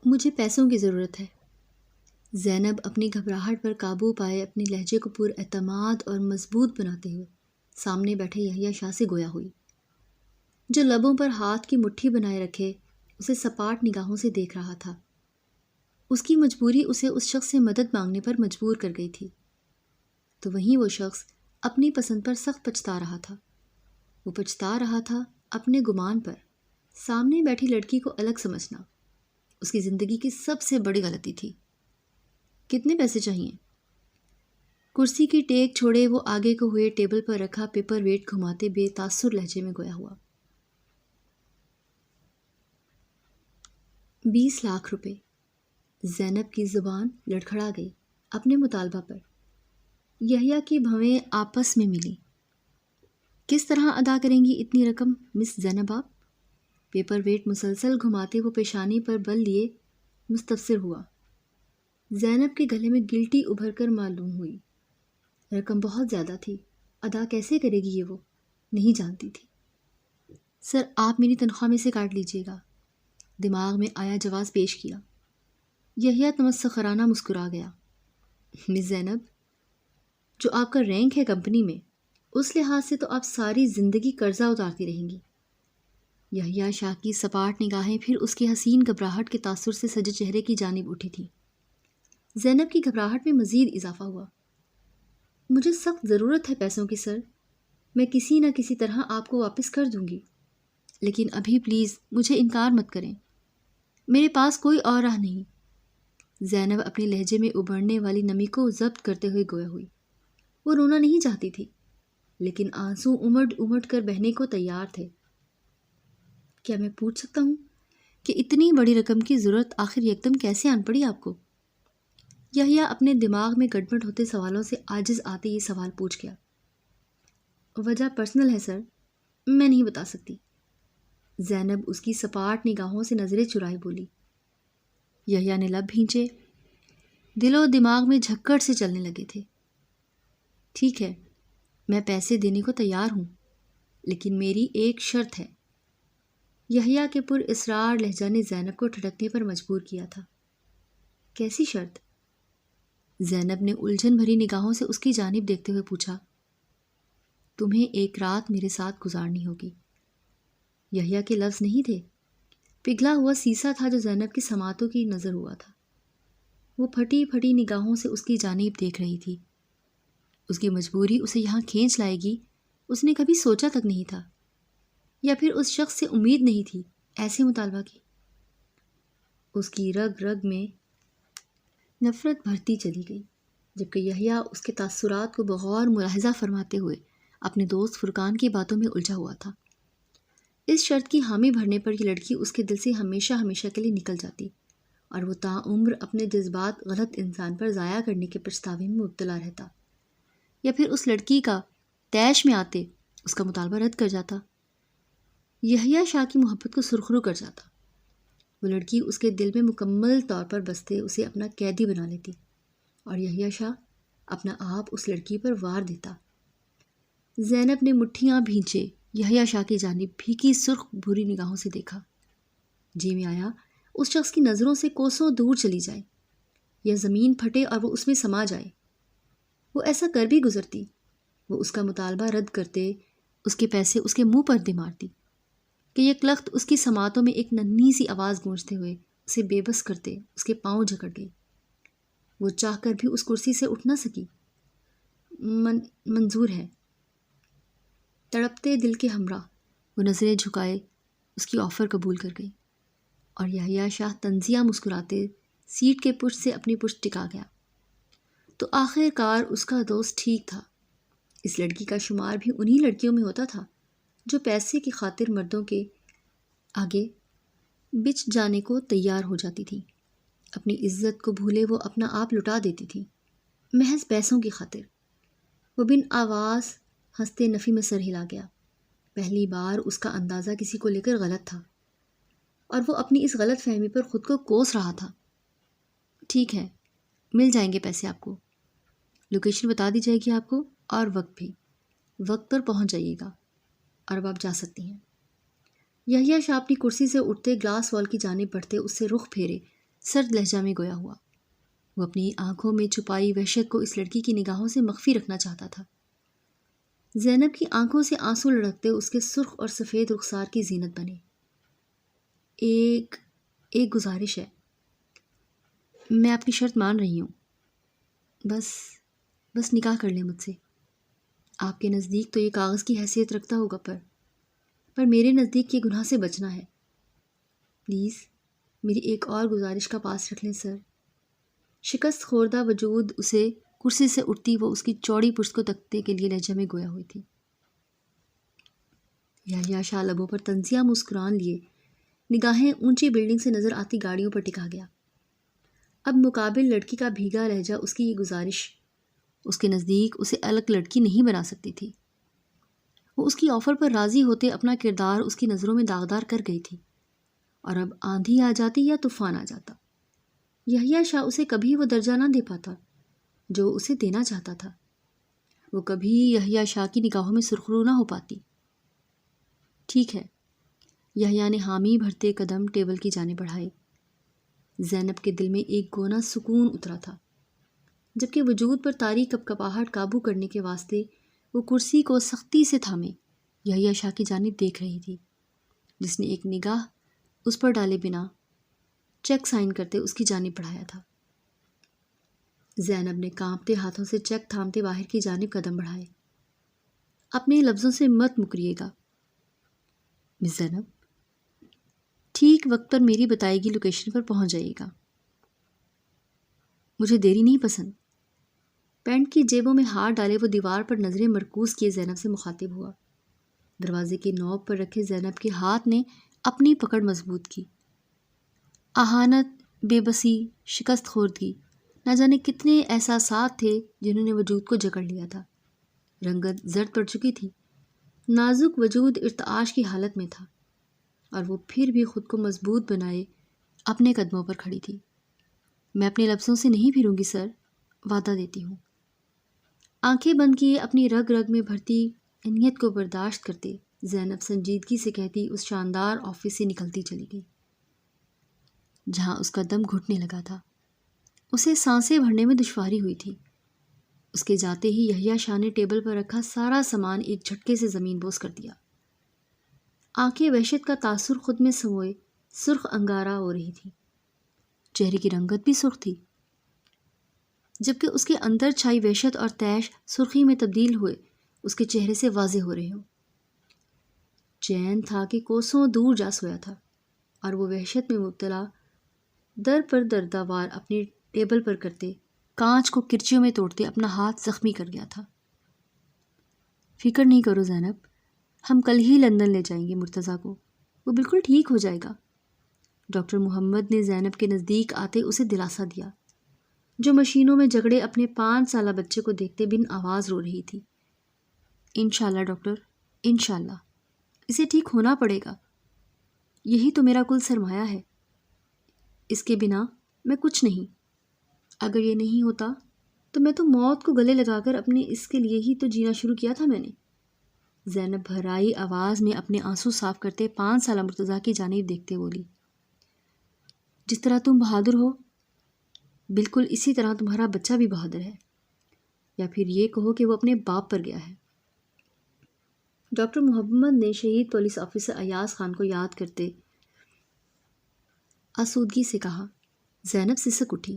مجھے پیسوں کی ضرورت ہے۔ زینب اپنی گھبراہٹ پر قابو پائے اپنے لہجے کو پر اعتماد اور مضبوط بناتے ہوئے سامنے بیٹھے یحییٰ شاہ سے گویا ہوئی، جو لبوں پر ہاتھ کی مٹھی بنائے رکھے اسے سپاٹ نگاہوں سے دیکھ رہا تھا۔ اس کی مجبوری اسے اس شخص سے مدد مانگنے پر مجبور کر گئی تھی، تو وہیں وہ شخص اپنی پسند پر سخت پچھتا رہا تھا۔ وہ پچھتا رہا تھا اپنے گمان پر۔ سامنے بیٹھی لڑکی کو الگ سمجھنا اس کی زندگی کی سب سے بڑی غلطی تھی۔ کتنے پیسے چاہیے؟ کرسی کی ٹیک چھوڑے وہ آگے کو ہوئے ٹیبل پر رکھا پیپر ویٹ گھماتے بے تاثر لہجے میں گویا ہوا۔ 20 لاکھ روپے۔ زینب کی زبان لڑکھڑا گئی اپنے مطالبہ پر۔ یحییٰ کی بھویں آپس میں ملی۔ کس طرح ادا کریں گی اتنی رقم مس زینب آپ؟ پیپر ویٹ مسلسل گھماتے وہ پیشانی پر بل لیے مستفسر ہوا۔ زینب کے گلے میں گلٹی ابھر کر معلوم ہوئی۔ رقم بہت زیادہ تھی، ادا کیسے کرے گی یہ وہ نہیں جانتی تھی۔ سر آپ میری تنخواہ میں سے کاٹ لیجئے گا، دماغ میں آیا جواز پیش کیا۔ یحییٰ تمسخرانہ مسکرا گیا۔ مس زینب، جو آپ کا رینک ہے کمپنی میں، اس لحاظ سے تو آپ ساری زندگی قرضہ اتارتی رہیں گی۔ یحییٰ شاہ کی سپاٹ نگاہیں پھر اس کی حسین گھبراہٹ کے تاثر سے سجے چہرے کی جانب اٹھی تھی۔ زینب کی گھبراہٹ میں مزید اضافہ ہوا۔ مجھے سخت ضرورت ہے پیسوں کی سر، میں کسی نہ کسی طرح آپ کو واپس کر دوں گی، لیکن ابھی پلیز مجھے انکار مت کریں، میرے پاس کوئی اور راہ نہیں۔ زینب اپنے لہجے میں ابھرنے والی نمی کو ضبط کرتے ہوئے گویا ہوئی۔ وہ رونا نہیں چاہتی تھی، لیکن آنسو امڑ امڑ کر بہنے کو تیار تھے۔ کیا میں پوچھ سکتا ہوں کہ اتنی بڑی رقم کی ضرورت آخر یکدم کیسے آن پڑی آپ کو؟ یحییٰ اپنے دماغ میں گڑبڑ ہوتے سوالوں سے عاجز آتے یہ سوال پوچھ گیا۔ وجہ پرسنل ہے سر، میں نہیں بتا سکتی۔ زینب اس کی سپاٹ نگاہوں سے نظریں چرائے بولی۔ یحییٰ نے لب بھینچے، دل و دماغ میں جھکڑ سے چلنے لگے تھے۔ ٹھیک ہے، میں پیسے دینے کو تیار ہوں، لیکن میری ایک شرط ہے۔ یحییٰ کے پر اصرار لہجہ نے زینب کو ٹھڑکنے پر مجبور کیا تھا۔ کیسی شرط؟ زینب نے الجھن بھری نگاہوں سے اس کی جانب دیکھتے ہوئے پوچھا۔ تمہیں ایک رات میرے ساتھ گزارنی ہوگی۔ یحییٰ کے لفظ نہیں تھے، پگھلا ہوا سیسا تھا جو زینب کی سماعتوں کی نظر ہوا تھا۔ وہ پھٹی پھٹی نگاہوں سے اس کی جانب دیکھ رہی تھی۔ اس کی مجبوری اسے یہاں کھینچ لائے گی اس نے کبھی سوچا تک نہیں تھا، یا پھر اس شخص سے امید نہیں تھی ایسے مطالبہ کی۔ اس کی رگ رگ میں نفرت بڑھتی چلی گئی، جبکہ یحییٰ اس کے تاثرات کو بغور ملاحظہ فرماتے ہوئے اپنے دوست فرقان کی باتوں میں الجھا ہوا تھا۔ اس شرط کی حامی بھرنے پر یہ لڑکی اس کے دل سے ہمیشہ ہمیشہ کے لیے نکل جاتی، اور وہ تاعمر اپنے جذبات غلط انسان پر ضائع کرنے کے پچھتاوے میں مبتلا رہتا، یا پھر اس لڑکی کا طیش میں آتے اس کا مطالبہ رد کر جاتا، یحییٰ شاہ کی محبت کو سرخرو کر جاتا۔ وہ لڑکی اس کے دل میں مکمل طور پر بستے اسے اپنا قیدی بنا لیتی، اور یحییٰ شاہ اپنا آپ اس لڑکی پر وار دیتا۔ زینب نے مٹھیاں بھینچے یحییٰ شاہ کی جانب پھیکی سرخ بری نگاہوں سے دیکھا۔ جی میں آیا اس شخص کی نظروں سے کوسوں دور چلی جائے، یا زمین پھٹے اور وہ اس میں سما جائے۔ وہ ایسا کر بھی گزرتی، وہ اس کا مطالبہ رد کرتے، اس کے پیسے اس کے منہ پر دے مارتی، کہ یک لخت اس کی سماعتوں میں ایک ننھی سی آواز گونجتے ہوئے اسے بے بس کرتے اس کے پاؤں جکڑ گئی۔ وہ چاہ کر بھی اس کرسی سے اٹھ نہ سکی۔ منظور ہے۔ تڑپتے دل کے ہمراہ وہ نظریں جھکائے اس کی آفر قبول کر گئی، اور یحییٰ شاہ طنزیہ مسکراتے سیٹ کے پشت سے اپنی پشت ٹکا گیا۔ تو آخر کار اس کا دوست ٹھیک تھا۔ اس لڑکی کا شمار بھی انہی لڑکیوں میں ہوتا تھا جو پیسے کی خاطر مردوں کے آگے بچ جانے کو تیار ہو جاتی تھی۔ اپنی عزت کو بھولے وہ اپنا آپ لٹا دیتی تھی محض پیسوں کی خاطر۔ وہ بن آواز ہنستے نفی میں سر ہلا گیا۔ پہلی بار اس کا اندازہ کسی کو لے کر غلط تھا، اور وہ اپنی اس غلط فہمی پر خود کو کوس رہا تھا۔ ٹھیک ہے، مل جائیں گے پیسے آپ کو۔ لوکیشن بتا دی جائے گی آپ کو، اور وقت بھی۔ وقت پر پہنچ جائیے گا، اور اب آپ جا سکتی ہیں۔ یحییٰ شاہ اپنی کرسی سے اٹھتے گلاس وال کی جانب بڑھتے اس سے رخ پھیرے سرد لہجہ میں گویا ہوا۔ وہ اپنی آنکھوں میں چھپائی وحشت کو اس لڑکی کی نگاہوں سے مخفی رکھنا چاہتا تھا۔ زینب کی آنکھوں سے آنسو لڑکتے اس کے سرخ اور سفید رخسار کی زینت بنے۔ ایک گزارش ہے، میں آپ کی شرط مان رہی ہوں، بس نکاح کر لیں مجھ سے۔ آپ کے نزدیک تو یہ کاغذ کی حیثیت رکھتا ہوگا، پر میرے نزدیک یہ گناہ سے بچنا ہے۔ پلیز میری ایک اور گزارش کا پاس رکھ لیں سر۔ شکست خوردہ وجود اسے کرسی سے اٹھتی وہ اس کی چوڑی پشت کو تکتے کے لیے لہجے میں گویا ہوئی تھی۔ یحییٰ شاہ لبوں پر طنزیہ مسکران لیے نگاہیں اونچی بلڈنگ سے نظر آتی گاڑیوں پر ٹکا گیا۔ اب مقابل لڑکی کا بھیگا لہجہ اس کی یہ گزارش اس کے نزدیک اسے الگ لڑکی نہیں بنا سکتی تھی۔ وہ اس کی آفر پر راضی ہوتے اپنا کردار اس کی نظروں میں داغدار کر گئی تھی، اور اب آندھی آ جاتی یا طوفان آ جاتا، یحییٰ شاہ اسے کبھی وہ درجہ نہ دے پاتا جو اسے دینا چاہتا تھا۔ وہ کبھی یحییٰ شاہ کی نگاہوں میں سرخرو نہ ہو پاتی۔ ٹھیک ہے، یحییٰ نے حامی بھرتے قدم ٹیبل کی جانب بڑھائے۔ زینب کے دل میں ایک گونا سکون اترا تھا، جبکہ وجود پر طاری کپکپاہٹ قابو کرنے کے واسطے وہ کرسی کو سختی سے تھامے یحییٰ شاہ کی جانب دیکھ رہی تھی، جس نے ایک نگاہ اس پر ڈالے بنا چیک سائن کرتے اس کی جانب بڑھایا تھا۔ زینب نے کانپتے ہاتھوں سے چیک تھامتے باہر کی جانب قدم بڑھائے۔ اپنے لفظوں سے مت مکریے گا مس زینب، ٹھیک وقت پر میری بتائی گئی لوکیشن پر پہنچ جائیے گا۔ مجھے دیری نہیں پسند۔ پینٹ کی جیبوں میں ہاتھ ڈالے وہ دیوار پر نظریں مرکوز کیے زینب سے مخاطب ہوا۔ دروازے کی نوک پر رکھے زینب کے ہاتھ نے اپنی پکڑ مضبوط کی۔ اہانت، بے بسی، شکست خوردگی، نہ جانے کتنے احساسات تھے جنہوں نے وجود کو جکڑ لیا تھا۔ رنگت زرد پڑ چکی تھی، نازک وجود ارتعاش کی حالت میں تھا، اور وہ پھر بھی خود کو مضبوط بنائے اپنے قدموں پر کھڑی تھی۔ میں اپنے لفظوں سے نہیں پھروں گی سر، وعدہ دیتی ہوں۔ آنکھیں بند کیے اپنی رگ رگ میں بھرتی انیت کو برداشت کرتے زینب سنجیدگی سے کہتی اس شاندار آفس سے نکلتی چلی گئی، جہاں اس کا دم گھٹنے لگا تھا۔ اسے سانسیں بھرنے میں دشواری ہوئی تھی۔ اس کے جاتے ہی یحییٰ شاہ نے ٹیبل پر رکھا سارا سامان ایک جھٹکے سے زمین بوس کر دیا۔ آنکھیں وحشت کا تاثر خود میں سموئے سرخ انگارہ ہو رہی تھی، چہرے کی رنگت بھی سرخ تھی، جبکہ اس کے اندر چھائی وحشت اور طیش سرخی میں تبدیل ہوئے اس کے چہرے سے واضح ہو رہے ہوں۔ چین تھا کہ کوسوں دور جا سویا تھا، اور وہ وحشت میں مبتلا در پر دردہ وار اپنی ٹیبل پر کرتے کانچ کو کرچیوں میں توڑتے اپنا ہاتھ زخمی کر گیا تھا۔ فکر نہیں کرو زینب، ہم کل ہی لندن لے جائیں گے مرتضیٰ کو، وہ بالکل ٹھیک ہو جائے گا۔ ڈاکٹر محمد نے زینب کے نزدیک آتے اسے دلاسا دیا، جو مشینوں میں جگڑے اپنے 5 سالہ بچے کو دیکھتے بن آواز رو رہی تھی۔ انشاءاللہ ڈاکٹر، انشاءاللہ، اسے ٹھیک ہونا پڑے گا، یہی تو میرا کل سرمایہ ہے، اس کے بنا میں کچھ نہیں۔ اگر یہ نہیں ہوتا تو میں تو موت کو گلے لگا کر اپنے اس کے لیے ہی تو جینا شروع کیا تھا میں نے۔ زینب بھرائی آواز میں اپنے آنسو صاف کرتے 5 سالہ مرتضیٰ کی جانب دیکھتے بولی، جس طرح تم بہادر ہو بالکل اسی طرح تمہارا بچہ بھی بہادر ہے، یا پھر یہ کہو کہ وہ اپنے باپ پر گیا ہے۔ ڈاکٹر محمد نے شہید پولیس آفیسر ایاز خان کو یاد کرتے آسودگی سے کہا۔ زینب سسک اٹھی۔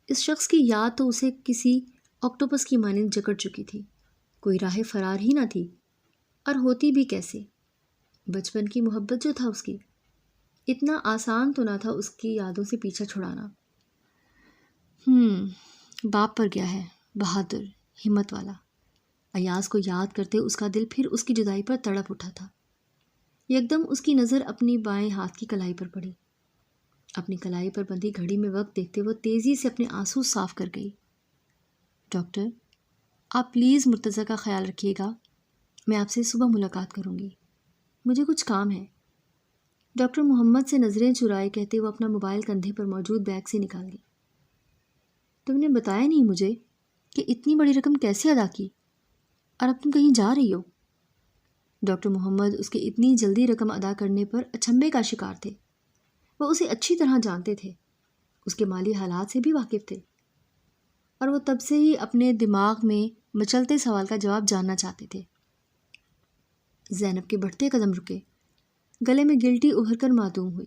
اس شخص کی یاد تو اسے کسی آکٹوپس کی مانند جکڑ چکی تھی، کوئی راہ فرار ہی نہ تھی، اور ہوتی بھی کیسے؟ بچپن کی محبت جو تھا اس کی، اتنا آسان تو نہ تھا اس کی یادوں سے پیچھا چھڑانا۔ باپ پر گیا ہے، بہادر، ہمت والا۔ ایاز کو یاد کرتے اس کا دل پھر اس کی جدائی پر تڑپ اٹھا تھا۔ یکدم اس کی نظر اپنی بائیں ہاتھ کی کلائی پر پڑی۔ اپنی کلائی پر بندھی گھڑی میں وقت دیکھتے وہ تیزی سے اپنے آنسو صاف کر گئی۔ ڈاکٹر، آپ پلیز مرتضیٰ کا خیال رکھیے گا، میں آپ سے صبح ملاقات کروں گی، مجھے کچھ کام ہے۔ ڈاکٹر محمد سے نظریں چرائے کہتے وہ اپنا موبائل کندھے پر موجود بیگ سے نکال لی۔ تم نے بتایا نہیں مجھے کہ اتنی بڑی رقم کیسے ادا کی، اور اب تم کہیں جا رہی ہو؟ ڈاکٹر محمد اس کے اتنی جلدی رقم ادا کرنے پر اچنبھے کا شکار تھے۔ وہ اسے اچھی طرح جانتے تھے، اس کے مالی حالات سے بھی واقف تھے، اور وہ تب سے ہی اپنے دماغ میں مچلتے سوال کا جواب جاننا چاہتے تھے۔ زینب کے بڑھتے قدم رکے، گلے میں گلٹی ابھر کر معدوم ہوئی۔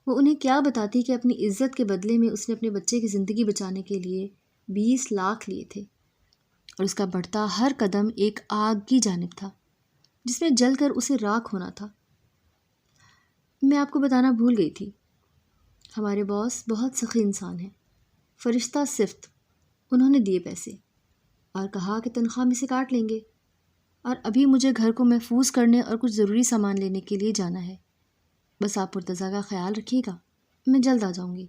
وہ انہیں کیا بتاتی کہ اپنی عزت کے بدلے میں اس نے اپنے بچے کی زندگی بچانے کے لیے 20 لاکھ لیے تھے، اور اس کا بڑھتا ہر قدم ایک آگ کی جانب تھا جس میں جل کر اسے راکھ ہونا تھا۔ میں آپ کو بتانا بھول گئی تھی، ہمارے باس بہت سخی انسان ہیں، فرشتہ صفت۔ انہوں نے دیے پیسے اور کہا کہ تنخواہ میں سے کاٹ لیں گے، اور ابھی مجھے گھر کو محفوظ کرنے اور کچھ ضروری سامان لینے کے لیے جانا ہے۔ بس آپ مرتضیٰ کا خیال رکھیے گا، میں جلد آ جاؤں گی۔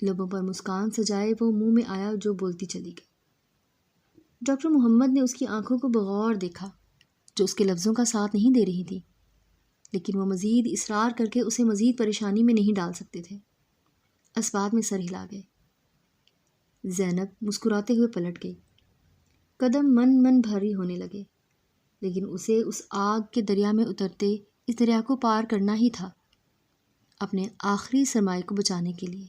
لبوں پر مسکان سجائے وہ منہ میں آیا جو بولتی چلی گئی۔ ڈاکٹر محمد نے اس کی آنکھوں کو بغور دیکھا جو اس کے لفظوں کا ساتھ نہیں دے رہی تھی، لیکن وہ مزید اصرار کر کے اسے مزید پریشانی میں نہیں ڈال سکتے تھے۔ اسباب میں سر ہلا گئے۔ زینب مسکراتے ہوئے پلٹ گئی۔ قدم من بھاری ہونے لگے، لیکن اسے اس آگ کے دریا میں اترتے اس دریا کو پار کرنا ہی تھا، اپنے آخری سرمایہ کو بچانے کے لیے،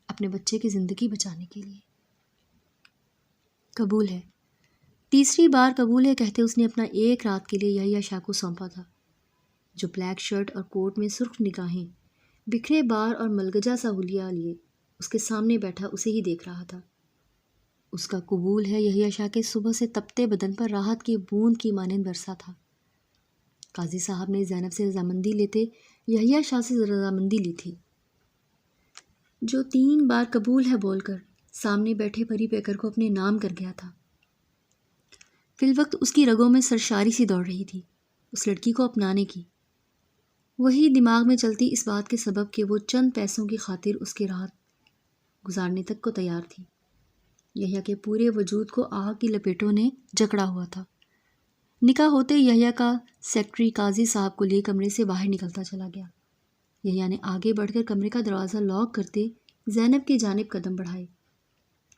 اپنے بچے کی زندگی بچانے کے لیے۔ قبول ہے، تیسری بار قبول ہے کہتے اس نے اپنا ایک رات کے لیے یحییٰ شاہ کو سونپا تھا، جو بلیک شرٹ اور کوٹ میں سرخ نگاہیں، بکھرے بال اور ملگجا سا حلیہ لیے اس کے سامنے بیٹھا اسے ہی دیکھ رہا تھا۔ اس کا قبول ہے یحییٰ شاہ کے صبح سے تپتے بدن پر راحت کی بوند کی مانند برسا تھا۔ قاضی صاحب نے زینب سے رضامندی لیتے یحییٰ شاہ سے رضامندی لی تھی، جو 3 بار قبول ہے بول کر سامنے بیٹھے پری پیکر کو اپنے نام کر گیا تھا۔ فی الوقت اس کی رگوں میں سرشاری سی دوڑ رہی تھی اس لڑکی کو اپنانے کی، وہی دماغ میں چلتی اس بات کے سبب کہ وہ چند پیسوں کی خاطر اس کی رات گزارنے تک کو تیار تھی۔ یحییٰ کے پورے وجود کو آگ کی لپیٹوں نے جکڑا ہوا تھا۔ نکاح ہوتے یحییٰ کا سیکرٹری قاضی صاحب کو لیے کمرے سے باہر نکلتا چلا گیا۔ یحییٰ نے آگے بڑھ کر کمرے کا دروازہ لاک کرتے زینب کی جانب قدم بڑھائے،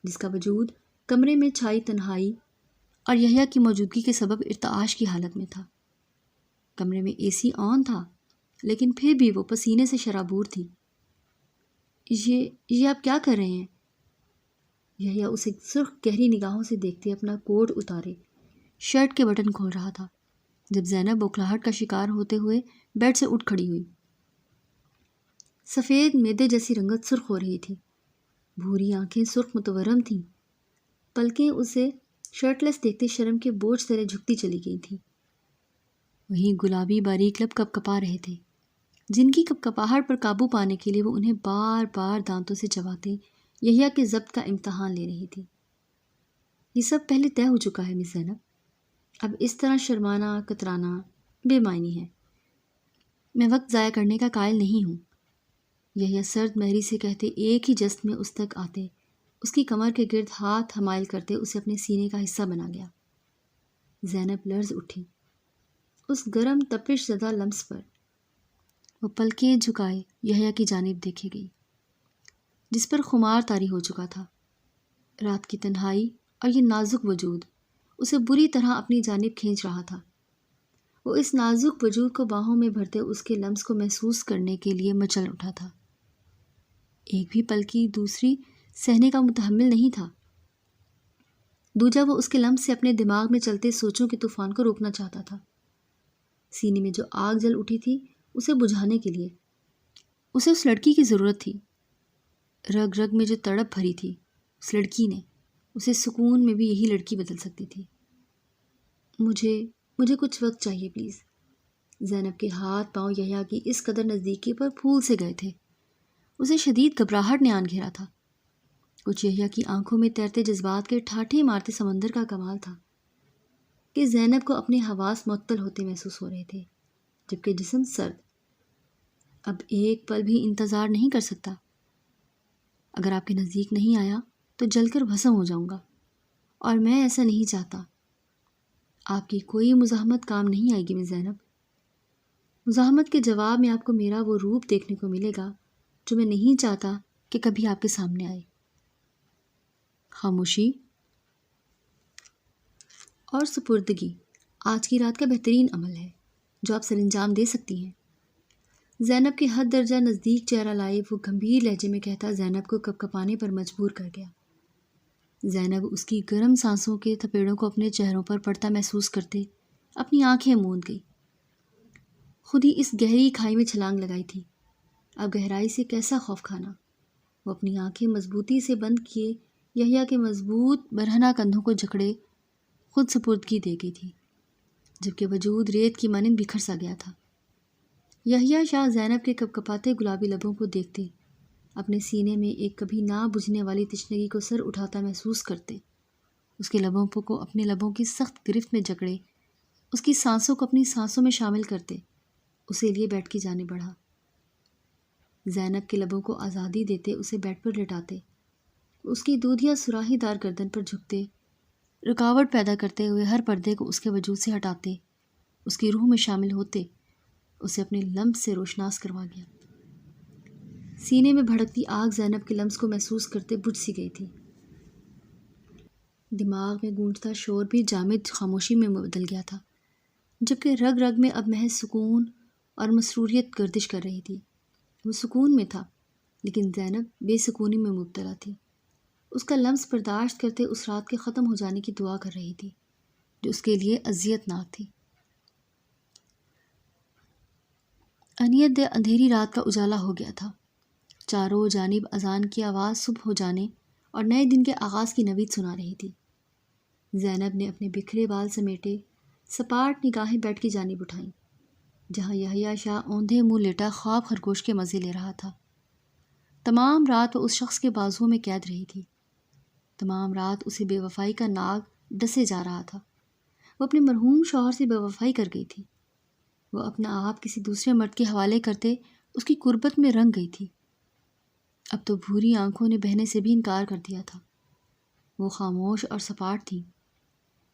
جس کا وجود کمرے میں چھائی تنہائی اور یحییٰ کی موجودگی کے سبب ارتعاش کی حالت میں تھا۔ کمرے میں اے سی آن تھا، لیکن پھر بھی وہ پسینے سے شرابور تھی۔ یہ آپ کیا کر رہے ہیں؟ یحییٰ اسے سرخ گہری نگاہوں سے دیکھتے اپنا کوٹ اتارے شرٹ کے بٹن کھول رہا تھا، جب زینب بوکھلاہٹ کا شکار ہوتے ہوئے بیڈ سے اٹھ کھڑی ہوئی۔ سفید میدے جیسی رنگت سرخ ہو رہی تھی، بھوری آنکھیں سرخ متورم تھیں، پلکیں اسے شرٹ لیس دیکھتے شرم کے بوجھ تلے جھکتی چلی گئی تھیں۔ وہیں گلابی باریک لب کپ کپا رہے تھے، جن کی کپ کپاہٹ پر قابو پانے کے لیے وہ انہیں بار بار دانتوں سے چباتے یحییٰ کے ضبط کا امتحان لے رہی تھی۔ یہ سب پہلے طے ہو چکا ہے مس زینب، اب اس طرح شرمانا کترانا بے معنی ہے۔ میں وقت ضائع کرنے کا قائل نہیں ہوں، یحییٰ سرد مہری سے کہتے ایک ہی جست میں اس تک آتے اس کی کمر کے گرد ہاتھ حمائل کرتے اسے اپنے سینے کا حصہ بنا گیا۔ زینب لرز اٹھی اس گرم تپش زدہ لمس پر، وہ پلکیں جھکائے یحییٰ کی جانب دیکھے گئی جس پر خمار طاری ہو چکا تھا۔ رات کی تنہائی اور یہ نازک وجود اسے بری طرح اپنی جانب کھینچ رہا تھا۔ وہ اس نازک وجود کو باہوں میں بھرتے اس کے لمس کو محسوس کرنے کے لیے مچل اٹھا تھا۔ ایک بھی پل کی دوسری سہنے کا متحمل نہیں تھا۔ دوجا وہ اس کے لمس سے اپنے دماغ میں چلتے سوچوں کے طوفان کو روکنا چاہتا تھا۔ سینے میں جو آگ جل اٹھی تھی اسے بجھانے کے لیے اسے اس لڑکی کی ضرورت تھی۔ رگ رگ میں جو تڑپ بھری تھی اس لڑکی نے، اسے سکون میں بھی یہی لڑکی بدل سکتی تھی۔ مجھے کچھ وقت چاہیے پلیز۔ زینب کے ہاتھ پاؤں یحییٰ کی اس قدر نزدیکی پر پھول سے گئے تھے، اسے شدید گھبراہٹ نے آن گھیرا تھا۔ کچھ یحییٰ کی آنکھوں میں تیرتے جذبات کے ٹھاٹھے مارتے سمندر کا کمال تھا کہ زینب کو اپنے حواس معطل ہوتے محسوس ہو رہے تھے، جبکہ جسم سرد۔ اب ایک پل بھی انتظار نہیں کر سکتا، اگر آپ کے نزدیک نہیں آیا تو جل کر بھسم ہو جاؤں گا، اور میں ایسا نہیں چاہتا۔ آپ کی کوئی مزاحمت کام نہیں آئے گی مس زینب۔ مزاحمت کے جواب میں آپ کو میرا وہ روپ دیکھنے کو ملے گا جو میں نہیں چاہتا کہ کبھی آپ کے سامنے آئے۔ خاموشی اور سپردگی آج کی رات کا بہترین عمل ہے جو آپ سر انجام دے سکتی ہیں۔ زینب کے حد درجہ نزدیک چہرہ لائے وہ گمبھیر لہجے میں کہتا زینب کو کپ کپانے پر مجبور کر گیا۔ زینب اس کی گرم سانسوں کے تھپیڑوں کو اپنے چہروں پر پڑتا محسوس کرتے اپنی آنکھیں موند گئی۔ خود ہی اس گہری کھائی میں چھلانگ لگائی تھی، اب گہرائی سے کیسا خوف کھانا۔ وہ اپنی آنکھیں مضبوطی سے بند کیے یحییٰ کے مضبوط برہنہ کندھوں کو جکڑے خود سپردگی دے گئی تھی، جبکہ وجود ریت کی مانند بکھر سا گیا تھا۔ یحییٰ شاہ زینب کے کپ کپاتے گلابی لبوں کو دیکھتے اپنے سینے میں ایک کبھی نہ بجھنے والی تشنگی کو سر اٹھاتا محسوس کرتے، اس کے لبوں کو اپنے لبوں کی سخت گرفت میں جکڑے، اس کی سانسوں کو اپنی سانسوں میں شامل کرتے، اسے لیے بیٹھ کی جانے بڑھا۔ زینب کے لبوں کو آزادی دیتے اسے بیڈ پر لٹاتے، اس کی دودھیا سراہی دار گردن پر جھکتے، رکاوٹ پیدا کرتے ہوئے ہر پردے کو اس کے وجود سے ہٹاتے، اس کی روح میں شامل ہوتے، اسے اپنے لمس سے روشناس کروا گیا۔ سینے میں بھڑکتی آگ زینب کے لمس کو محسوس کرتے بجھ سی گئی تھی۔ دماغ میں گونجتا شور بھی جامد خاموشی میں بدل گیا تھا، جبکہ رگ رگ میں اب محض سکون اور مسروریت گردش کر رہی تھی۔ وہ سکون میں تھا، لیکن زینب بے سکونی میں مبتلا تھی۔ اس کا لمس برداشت کرتے اس رات کے ختم ہو جانے کی دعا کر رہی تھی، جو اس کے لیے اذیت ناک تھی۔ انیت دے اندھیری رات کا اجالا ہو گیا تھا، چاروں جانب اذان کی آواز صبح ہو جانے اور نئے دن کے آغاز کی نوید سنا رہی تھی۔ زینب نے اپنے بکھرے بال سمیٹے، سپاٹ نگاہیں بیڈ کی جانب اٹھائیں، جہاں یحییٰ شاہ اوندھے منہ لیٹا خواب خرگوش کے مزے لے رہا تھا۔ تمام رات وہ اس شخص کے بازوؤں میں قید رہی تھی، تمام رات اسے بے وفائی کا ناگ ڈسے جا رہا تھا۔ وہ اپنے مرحوم شوہر سے بے وفائی کر گئی تھی، وہ اپنا آپ کسی دوسرے مرد کے حوالے کرتے اس کی قربت میں رنگ گئی تھی۔ اب تو بھوری آنکھوں نے بہنے سے بھی انکار کر دیا تھا، وہ خاموش اور سپاٹ تھی،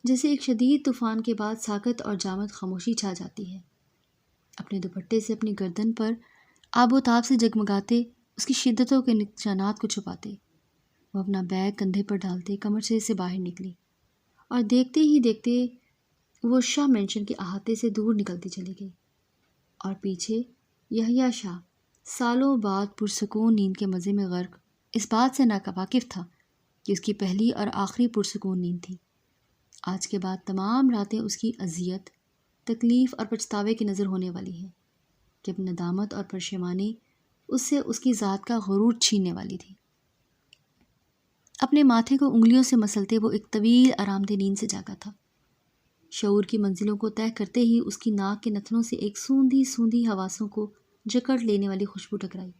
جیسے ایک شدید طوفان کے بعد ساکت اور جامد خاموشی چھا جاتی ہے۔ اپنے دوپٹے سے اپنی گردن پر آب و تاب سے جگمگاتے اس کی شدتوں کے نشانات کو چھپاتے، وہ اپنا بیگ کندھے پر ڈالتے کمرے سے باہر نکلی، اور دیکھتے ہی دیکھتے وہ شاہ مینشن کے احاطے سے دور نکلتی چلی گئی، اور پیچھے یحییٰ شاہ سالوں بعد پرسکون نیند کے مزے میں غرق اس بات سے ناواقف تھا کہ اس کی پہلی اور آخری پرسکون نیند تھی۔ آج کے بعد تمام راتیں اس کی اذیت، تکلیف اور پچھتاوے کی نظر ہونے والی ہے، کہ اب ندامت اور پشیمانی اس سے اس کی ذات کا غرور چھیننے والی تھی۔ اپنے ماتھے کو انگلیوں سے مسلتے وہ ایک طویل آرام دہ نیند سے جاگا تھا۔ شعور کی منزلوں کو طے کرتے ہی اس کی ناک کے نتنوں سے ایک سوندھی سوندھی حواسوں کو جکڑ لینے والی خوشبو ٹکرائی۔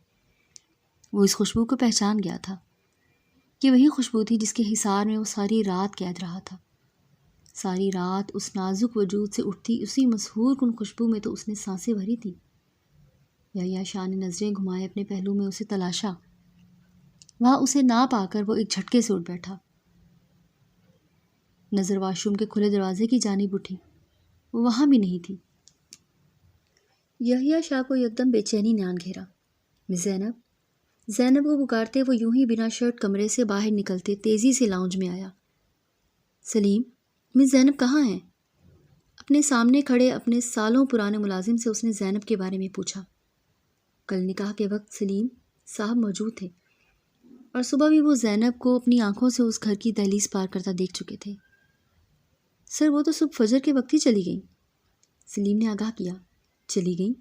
وہ اس خوشبو کو پہچان گیا تھا کہ وہی خوشبو تھی جس کے حصار میں وہ ساری رات قید رہا تھا۔ ساری رات اس نازک وجود سے اٹھتی اسی مسحور کن خوشبو میں تو اس نے سانسیں بھری تھی۔ یحییٰ شاہ نے نظریں گھمائے اپنے پہلو میں اسے تلاشا، وہاں اسے نہ پا کر وہ ایک جھٹکے سے اٹھ بیٹھا۔ نظر واش روم کے کھلے دروازے کی جانب اٹھی، وہ وہاں بھی نہیں تھی۔ یحییٰ شاہ کو یکدم بے چینی نے آن گھیرا۔ مس زینب، زینب کو پکارتے وہ یوں ہی بنا شرٹ کمرے سے باہر نکلتے تیزی سے لاؤنج میں آیا۔ سلیم، مس زینب کہاں ہیں؟ اپنے سامنے کھڑے اپنے سالوں پرانے ملازم سے اس نے زینب کے بارے میں پوچھا۔ کل نکاح کے وقت سلیم صاحب موجود تھے، اور صبح بھی وہ زینب کو اپنی آنکھوں سے اس گھر کی دہلیز پار کرتا دیکھ چکے تھے۔ سر وہ تو صبح فجر کے وقت ہی چلی گئیں، سلیم نے آگاہ کیا۔ چلی گئیں؟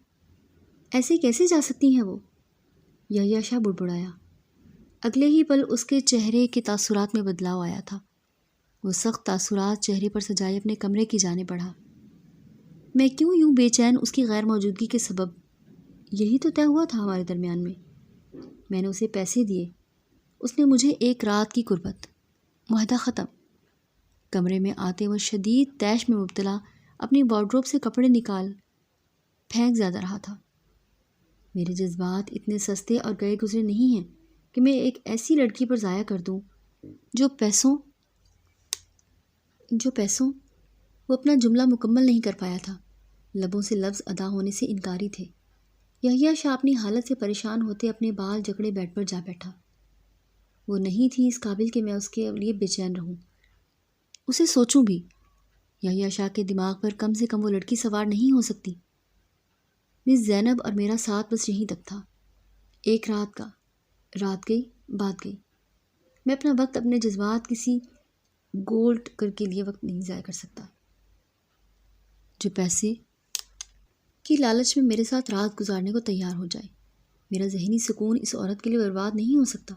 ایسے کیسے جا سکتی ہیں وہ؟ یحییٰ شاہ بڑبڑایا۔ اگلے ہی پل اس کے چہرے کے تاثرات میں بدلاؤ آیا تھا۔ وہ سخت تاثرات چہرے پر سجائے اپنے کمرے کی جانب بڑھا۔ میں کیوں یوں بے چین اس کی غیر موجودگی کے سبب؟ یہی تو طے ہوا تھا ہمارے درمیان میں نے اسے پیسے دیے، اس نے مجھے ایک رات کی قربت، معاہدہ ختم۔ کمرے میں آتے وہ شدید طیش میں مبتلا اپنی وارڈروب سے کپڑے نکال پھینک زیادہ رہا تھا۔ میرے جذبات اتنے سستے اور گئے گزرے نہیں ہیں کہ میں ایک ایسی لڑکی پر ضائع کر دوں جو پیسوں وہ اپنا جملہ مکمل نہیں کر پایا تھا، لبوں سے لفظ ادا ہونے سے انکاری تھے۔ یحییٰ شاہ اپنی حالت سے پریشان ہوتے اپنے بال جکڑے بیڈ پر جا بیٹھا۔ وہ نہیں تھی اس قابل کہ میں اس کے لیے بے چین رہوں، اسے سوچوں بھی۔ یحییٰ شاہ کے دماغ پر کم سے کم وہ لڑکی سوار نہیں ہو سکتی۔ مس زینب اور میرا ساتھ بس یہیں تک تھا، ایک رات کا۔ رات گئی، بات گئی۔ میں اپنا وقت، اپنے جذبات کسی گولڈ کے لیے وقت نہیں ضائع کر سکتا جو پیسے کی لالچ میں میرے ساتھ رات گزارنے کو تیار ہو جائے۔ میرا ذہنی سکون اس عورت کے لیے برباد نہیں ہو سکتا۔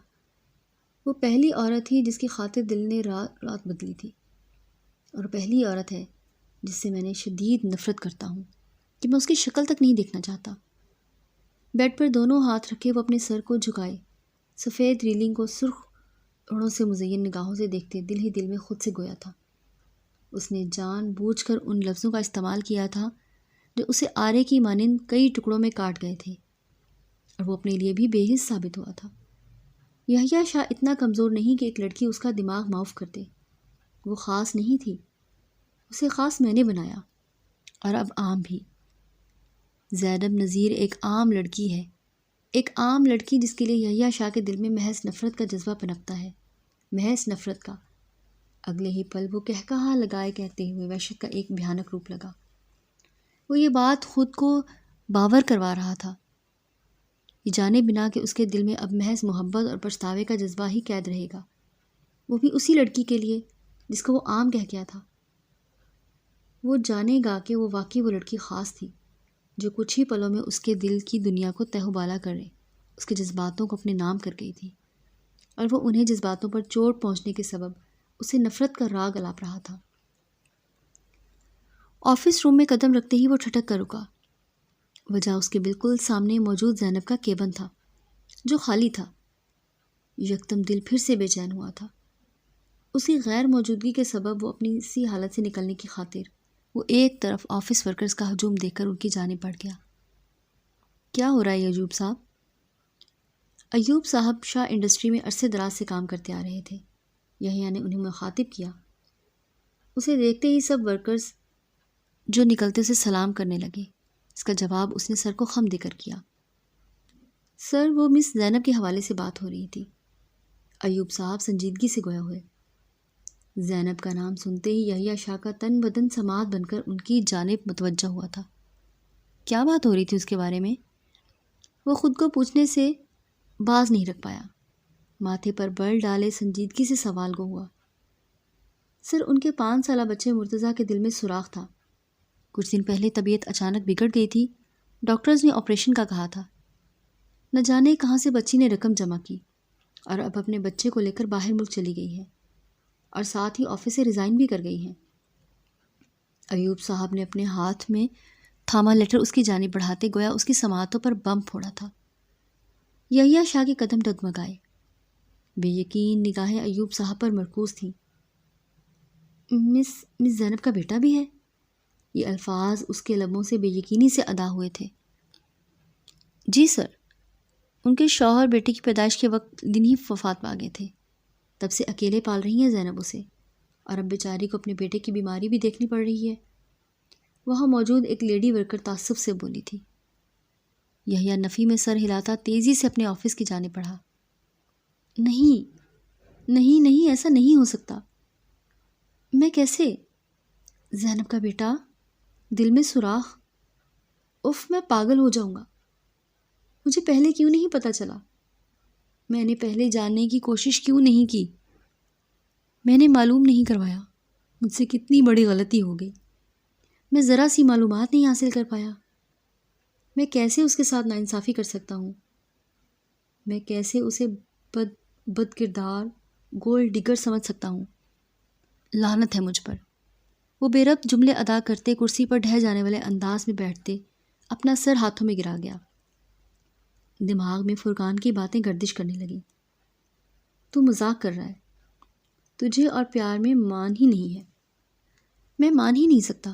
وہ پہلی عورت تھی جس کی خاطر دل نے رات رات بدلی تھی، اور پہلی عورت ہے جس سے میں نے شدید نفرت کرتا ہوں کہ میں اس کی شکل تک نہیں دیکھنا چاہتا۔ بیڈ پر دونوں ہاتھ رکھے وہ اپنے سر کو جھکائے، سفید ریلنگ کو سرخ اوڑوں سے مزین نگاہوں سے دیکھتے دل ہی دل میں خود سے گویا تھا۔ اس نے جان بوجھ کر ان لفظوں کا استعمال کیا تھا جو اسے آرے کی مانند کئی ٹکڑوں میں کاٹ گئے تھے، اور وہ اپنے لیے بھی بے حس ثابت ہوا تھا۔ یحییٰ شاہ اتنا کمزور نہیں کہ ایک لڑکی اس کا دماغ معاف کر دے۔ وہ خاص نہیں تھی، اسے خاص میں نے بنایا، اور اب عام بھی۔ زینب نذیر ایک عام لڑکی ہے، ایک عام لڑکی جس کے لیے یحییٰ شاہ کے دل میں محض نفرت کا جذبہ پنپتا ہے، محض نفرت کا۔ اگلے ہی پل وہ کہا لگائے کہتے ہوئے وحشت کا ایک بھیانک روپ لگا۔ وہ یہ بات خود کو باور کروا رہا تھا، یہ جانے بنا کہ اس کے دل میں اب محض محبت اور پچھتاوے کا جذبہ ہی قید رہے گا، وہ بھی اسی لڑکی کے لیے جس کو وہ عام کہہ گیا تھا۔ وہ جانے گا کہ وہ واقعی وہ لڑکی خاص تھی جو کچھ ہی پلوں میں اس کے دل کی دنیا کو تہو بالا کرے، اس کے جذباتوں کو اپنے نام کر گئی تھی، اور وہ انہیں جذباتوں پر چوٹ پہنچنے کے سبب اسے نفرت کا راگ الاپ رہا تھا۔ آفس روم میں قدم رکھتے ہی وہ ٹھٹک کر رکا۔ وجہ اس کے بالکل سامنے موجود زینب کا کیبن تھا جو خالی تھا۔ یکدم دل پھر سے بے چین ہوا تھا۔ اسی غیر موجودگی کے سبب وہ اپنی اسی حالت سے نکلنے کی خاطر وہ ایک طرف آفس ورکرز کا ہجوم دیکھ کر ان کی جانب بڑھ گیا۔ کیا ہو رہا ہے ایوب صاحب؟ ایوب صاحب شاہ انڈسٹری میں عرصے دراز سے کام کرتے آ رہے تھے۔ یحییٰ نے انہیں مخاطب کیا۔ اسے دیکھتے ہی سب ورکرز جو نکلتے اسے سلام کرنے لگے۔ اس کا جواب اس نے سر کو خم دے کر کیا۔ سر، وہ مس زینب کے حوالے سے بات ہو رہی تھی۔ ایوب صاحب سنجیدگی سے گویا ہوئے۔ زینب کا نام سنتے ہی یحییٰ شاہ کا تن بدن سماعت بن کر ان کی جانب متوجہ ہوا تھا۔ کیا بات ہو رہی تھی اس کے بارے میں؟ وہ خود کو پوچھنے سے باز نہیں رکھ پایا۔ ماتھے پر بل ڈالے سنجیدگی سے سوال گو ہوا۔ سر، ان کے 5 سالہ بچے مرتضیٰ کے دل میں سوراخ تھا۔ کچھ دن پہلے طبیعت اچانک بگڑ گئی تھی، ڈاکٹرز نے آپریشن کا کہا تھا۔ نہ جانے کہاں سے بچی نے رقم جمع کی اور اب اپنے بچے کو لے کر باہر ملک چلی گئی ہے، اور ساتھ ہی آفس سے ریزائن بھی کر گئی ہیں۔ ایوب صاحب نے اپنے ہاتھ میں تھاما لیٹر اس کی جانب بڑھاتے گویا اس کی سماعتوں پر بم پھوڑا تھا۔ یحییٰ شاہ کے قدم ڈگمگائے۔ بے یقین نگاہیں ایوب صاحب پر مرکوز تھیں۔ مس زینب کا بیٹا بھی ہے؟ یہ الفاظ اس کے لبوں سے بے یقینی سے ادا ہوئے تھے۔ جی سر، ان کے شوہر بیٹے کی پیدائش کے وقت دن ہی وفات پا گئے تھے، تب سے اکیلے پال رہی ہیں زینب اسے، اور اب بیچاری کو اپنے بیٹے کی بیماری بھی دیکھنی پڑ رہی ہے۔ وہاں موجود ایک لیڈی ورکر تعصب سے بولی تھی۔ یحییٰ نفی میں سر ہلاتا تیزی سے اپنے آفس کی جانب بڑھا۔ نہیں، ایسا نہیں ہو سکتا۔ میں کیسے؟ زینب کا بیٹا، دل میں سوراخ، اف میں پاگل ہو جاؤں گا۔ مجھے پہلے کیوں نہیں پتہ چلا؟ میں نے پہلے جاننے کی کوشش کیوں نہیں کی؟ میں نے معلوم نہیں کروایا۔ مجھ سے کتنی بڑی غلطی ہو گئی۔ میں ذرا سی معلومات نہیں حاصل کر پایا۔ میں کیسے اس کے ساتھ ناانصافی کر سکتا ہوں؟ میں کیسے اسے بد کردار، گولڈ ڈگر سمجھ سکتا ہوں؟ لعنت ہے مجھ پر۔ وہ بے ربط جملے ادا کرتے کرسی پر ڈھہ جانے والے انداز میں بیٹھتے اپنا سر ہاتھوں میں گرا گیا۔ دماغ میں فرقان کی باتیں گردش کرنے لگیں۔ تو مذاق کر رہا ہے، تجھے اور پیار میں مان ہی نہیں ہے۔ میں مان ہی نہیں سکتا۔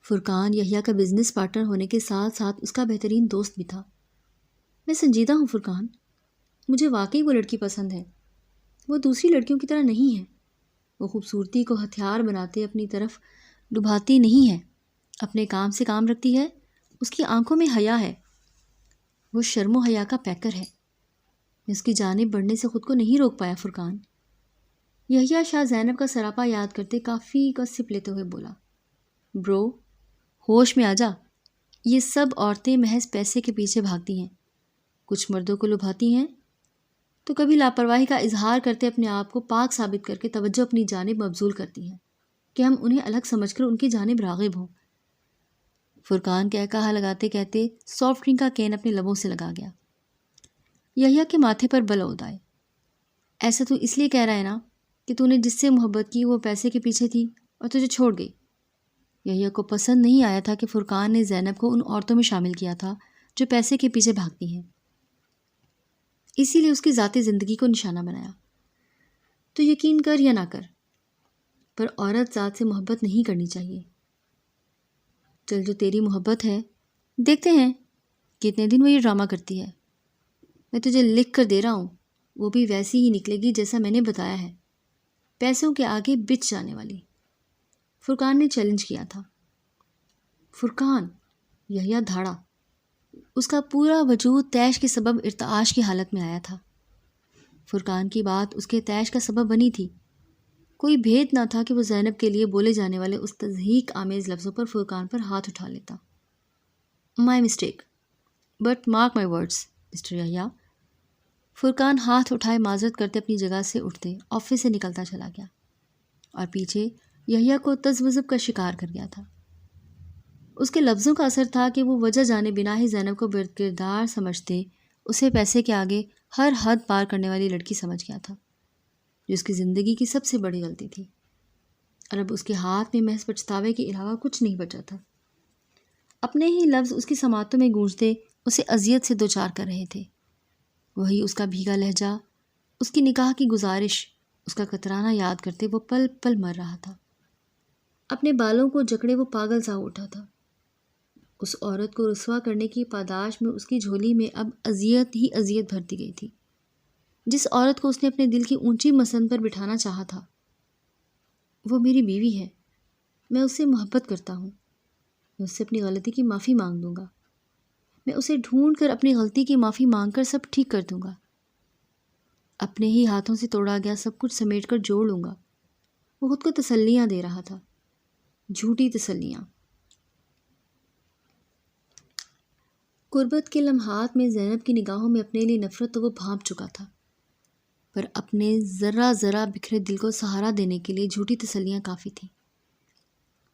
فرقان یحییٰ کا بزنس پارٹنر ہونے کے ساتھ ساتھ اس کا بہترین دوست بھی تھا۔ میں سنجیدہ ہوں فرقان، مجھے واقعی وہ لڑکی پسند ہے۔ وہ دوسری لڑکیوں کی طرح نہیں ہے۔ وہ خوبصورتی کو ہتھیار بناتے اپنی طرف ڈبھاتی نہیں ہے، اپنے کام سے کام رکھتی ہے۔ اس کی آنکھوں میں حیا ہے، وہ شرم و حیا کا پیکر ہے۔ میں اس کی جانب بڑھنے سے خود کو نہیں روک پایا فرقان۔ یحییٰ شاہ زینب کا سراپا یاد کرتے کافی کا سپ لیتے ہوئے بولا، برو، ہوش میں آ جا۔ یہ سب عورتیں محض پیسے کے پیچھے بھاگتی ہیں، کچھ مردوں کو لبھاتی ہیں تو کبھی لاپرواہی کا اظہار کرتے اپنے آپ کو پاک ثابت کر کے توجہ اپنی جانب مبذول کرتی ہیں کہ ہم انہیں الگ سمجھ کر ان کی جانب راغب ہوں۔ فرقان کہا لگاتے کہتے سافٹ ڈرنک کا کین اپنے لبوں سے لگا گیا۔ یحییٰ کے ماتھے پر بل اود آئے۔ ایسا تو اس لیے کہہ رہا ہے نا کہ تو نے جس سے محبت کی وہ پیسے کے پیچھے تھی اور تجھے چھوڑ گئی۔ یحییٰ کو پسند نہیں آیا تھا کہ فرقان نے زینب کو ان عورتوں میں شامل کیا تھا جو پیسے کے پیچھے بھاگتی ہیں، اسی لیے اس کی ذاتی زندگی کو نشانہ بنایا۔ تو یقین کر یا نہ کر، پر عورت ذات سے محبت نہیں کرنی چاہیے۔ چل جو تیری محبت ہے، دیکھتے ہیں کتنے دن وہ یہ ڈرامہ کرتی ہے۔ میں تجھے لکھ کر دے رہا ہوں، وہ بھی ویسی ہی نکلے گی جیسا میں نے بتایا ہے، پیسوں کے آگے بچ جانے والی۔ فرقان نے چیلنج کیا تھا۔ فرقان! یحییٰ دھاڑا۔ اس کا پورا وجود طیش کے سبب ارتعاش کی حالت میں آیا تھا۔ فرقان کی بات اس کے طیش کا سبب بنی تھی۔ کوئی بھید نہ تھا کہ وہ زینب کے لیے بولے جانے والے اس تضحیک آمیز لفظوں پر فرقان پر ہاتھ اٹھا لیتا۔ My mistake, but mark my words mister Yahya. Furqan ہاتھ اٹھائے معذرت کرتے اپنی جگہ سے اٹھتے آفس سے نکلتا چلا گیا اور پیچھے یحییٰ کو تذبذب کا شکار کر گیا تھا۔ اس کے لفظوں کا اثر تھا کہ وہ وجہ جانے بنا ہی زینب کو کردار سمجھتے اسے پیسے کے آگے ہر حد پار کرنے والی لڑکی سمجھ گیا تھا، جو اس کی زندگی کی سب سے بڑی غلطی تھی، اور اب اس کے ہاتھ میں محض پچھتاوے کے علاوہ کچھ نہیں بچا تھا۔ اپنے ہی لفظ اس کی سماعتوں میں گونجتے اسے اذیت سے دوچار کر رہے تھے۔ وہی اس کا بھیگا لہجہ، اس کی نکاح کی گزارش، اس کا کترانہ یاد کرتے وہ پل پل مر رہا تھا۔ اپنے بالوں کو جکڑے وہ پاگل سا اٹھا تھا۔ اس عورت کو رسوا کرنے کی پاداش میں اس کی جھولی میں اب اذیت ہی اذیت بھرتی گئی تھی۔ جس عورت کو اس نے اپنے دل کی اونچی مسند پر بٹھانا چاہا تھا، وہ میری بیوی ہے، میں اس سے محبت کرتا ہوں، میں اس سے اپنی غلطی کی معافی مانگ دوں گا، میں اسے ڈھونڈ کر اپنی غلطی کی معافی مانگ کر سب ٹھیک کر دوں گا، اپنے ہی ہاتھوں سے توڑا گیا سب کچھ سمیٹ کر جوڑ لوں گا۔ وہ خود کو تسلیاں دے رہا تھا، جھوٹی تسلیاں۔ قربت کے لمحات میں زینب کی نگاہوں میں اپنے لیے نفرت تو وہ بھانپ چکا تھا، پر اپنے ذرہ ذرہ بکھرے دل کو سہارا دینے کے لیے جھوٹی تسلیاں کافی تھیں۔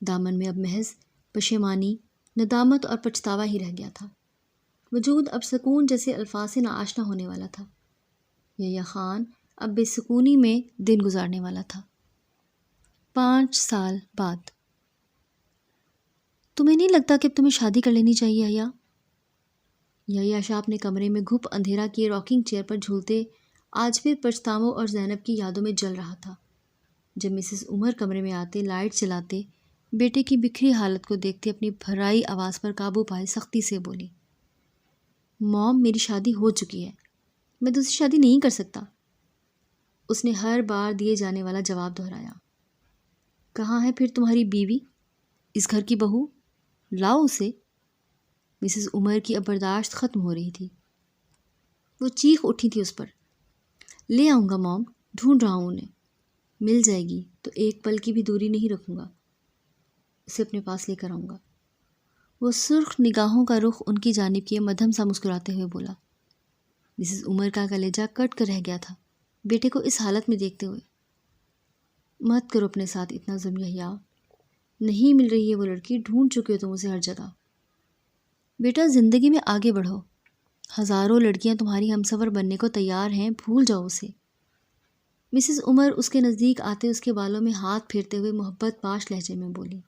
دامن میں اب محض پشیمانی، ندامت اور پچھتاوا ہی رہ گیا تھا۔ وجود اب سکون جیسے الفاظ سے ناآشنا ہونے والا تھا۔ یحییٰ خان اب بے سکونی میں دن گزارنے والا تھا۔ 5 سال بعد۔ تمہیں نہیں لگتا کہ اب تمہیں شادی کر لینی چاہیے یحییٰ؟ یحییٰ شاہ اپنے کمرے میں گھپ اندھیرا کیے راکنگ چیئر پر جھولتے آج پھر پچھتاووں اور زینب کی یادوں میں جل رہا تھا۔ جب مسز عمر کمرے میں آتے، لائٹ چلاتے، بیٹے کی بکھری حالت کو دیکھتے اپنی بھرائی آواز پر قابو پائے سختی سے بولی، موم میری شادی ہو چکی ہے، میں دوسری شادی نہیں کر سکتا۔ اس نے ہر بار دیے جانے والا جواب دہرایا۔ کہاں ہے پھر تمہاری بیوی، اس گھر کی بہو؟ لاؤ اسے۔ مسز عمر کی اب برداشت ختم ہو رہی تھی۔ وہ چیخ اٹھی تھی اس پر۔ لے آؤں گا موم، ڈھونڈ رہا ہوں انہیں، مل جائے گی تو ایک پل کی بھی دوری نہیں رکھوں گا، اسے اپنے پاس لے کر آؤں گا۔ وہ سرخ نگاہوں کا رخ ان کی جانب کیے مدھم سا مسکراتے ہوئے بولا۔ مسز عمر کا کلیجہ کٹ کر رہ گیا تھا بیٹے کو اس حالت میں دیکھتے ہوئے۔ مت کرو اپنے ساتھ اتنا ظلم یحییٰ، نہیں مل رہی ہے وہ لڑکی، ڈھونڈ چکے ہو تم اسے ہر جگہ۔ بیٹا زندگی میں آگے بڑھو، ہزاروں لڑکیاں تمہاری ہمسفر بننے کو تیار ہیں، بھول جاؤ اسے۔ مسز عمر اس کے نزدیک آتے اس کے بالوں میں ہاتھ پھیرتے ہوئے محبت پاش لہجے میں بولی،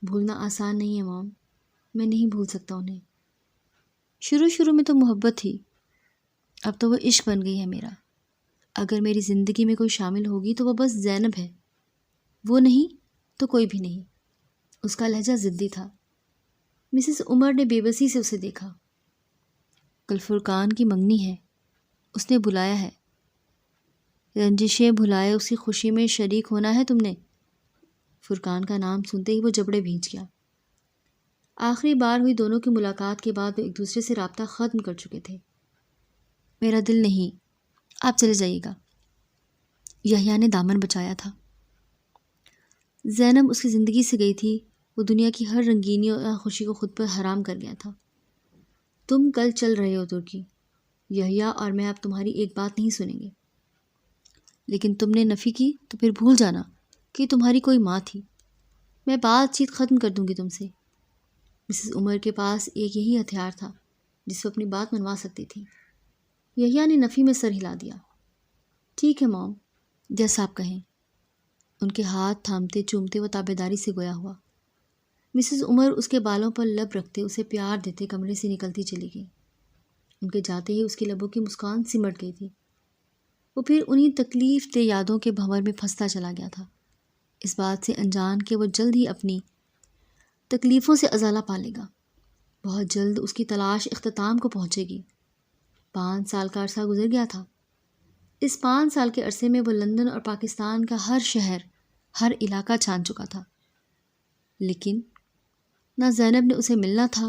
بھولنا آسان نہیں ہے موم، میں نہیں بھول سکتا انہیں۔ شروع میں تو محبت تھی، اب تو وہ عشق بن گئی ہے میرا۔ اگر میری زندگی میں کوئی شامل ہوگی تو وہ بس زینب ہے، وہ نہیں تو کوئی بھی نہیں۔ اس کا لہجہ ضدی تھا۔ مسز عمر نے بے بسی سے اسے دیکھا۔ کل فرقان کی منگنی ہے، اس نے بلایا ہے، رنجشیں بھلائے اس کی خوشی میں شریک ہونا ہے تم نے۔ فرقان کا نام سنتے ہی وہ جبڑے بھیج گیا۔ آخری بار ہوئی دونوں کی ملاقات کے بعد وہ ایک دوسرے سے رابطہ ختم کر چکے تھے۔ میرا دل نہیں، آپ چلے جائیے گا، یحییٰ نے دامن بچایا تھا۔ زینب اس کی زندگی سے گئی تھی، وہ دنیا کی ہر رنگینی اور خوشی کو خود پر حرام کر گیا تھا۔ تم کل چل رہے ہو ترکی، یحییٰ اور میں اب تمہاری ایک بات نہیں سنیں گے۔ لیکن تم نے نفی کی تو پھر بھول جانا کہ تمہاری کوئی ماں تھی۔ میں بات چیت ختم کر دوں گی تم سے۔ مسز عمر کے پاس ایک یہی ہتھیار تھا جس سے اپنی بات منوا سکتی تھی۔ یحییٰ نے نفی میں سر ہلا دیا۔ ٹھیک ہے موم، جیسا آپ کہیں۔ ان کے ہاتھ تھامتے چومتے وہ تابعداری سے گویا ہوا۔ مسز عمر اس کے بالوں پر لب رکھتے اسے پیار دیتے کمرے سے نکلتی چلی گئی۔ ان کے جاتے ہی اس کی لبوں کی مسکان سمٹ گئی تھی۔ وہ پھر انہی تکلیف دہ یادوں کے بھنور میں پھنستا چلا گیا تھا، اس بات سے انجان کہ وہ جلد ہی اپنی تکلیفوں سے ازالہ پا لے گا۔ بہت جلد اس کی تلاش اختتام کو پہنچے گی۔ 5 سال کا عرصہ گزر گیا تھا۔ اس 5 سال کے عرصے میں وہ لندن اور پاکستان کا ہر شہر، ہر علاقہ چھان چکا تھا، لیکن نہ زینب نے اسے ملنا تھا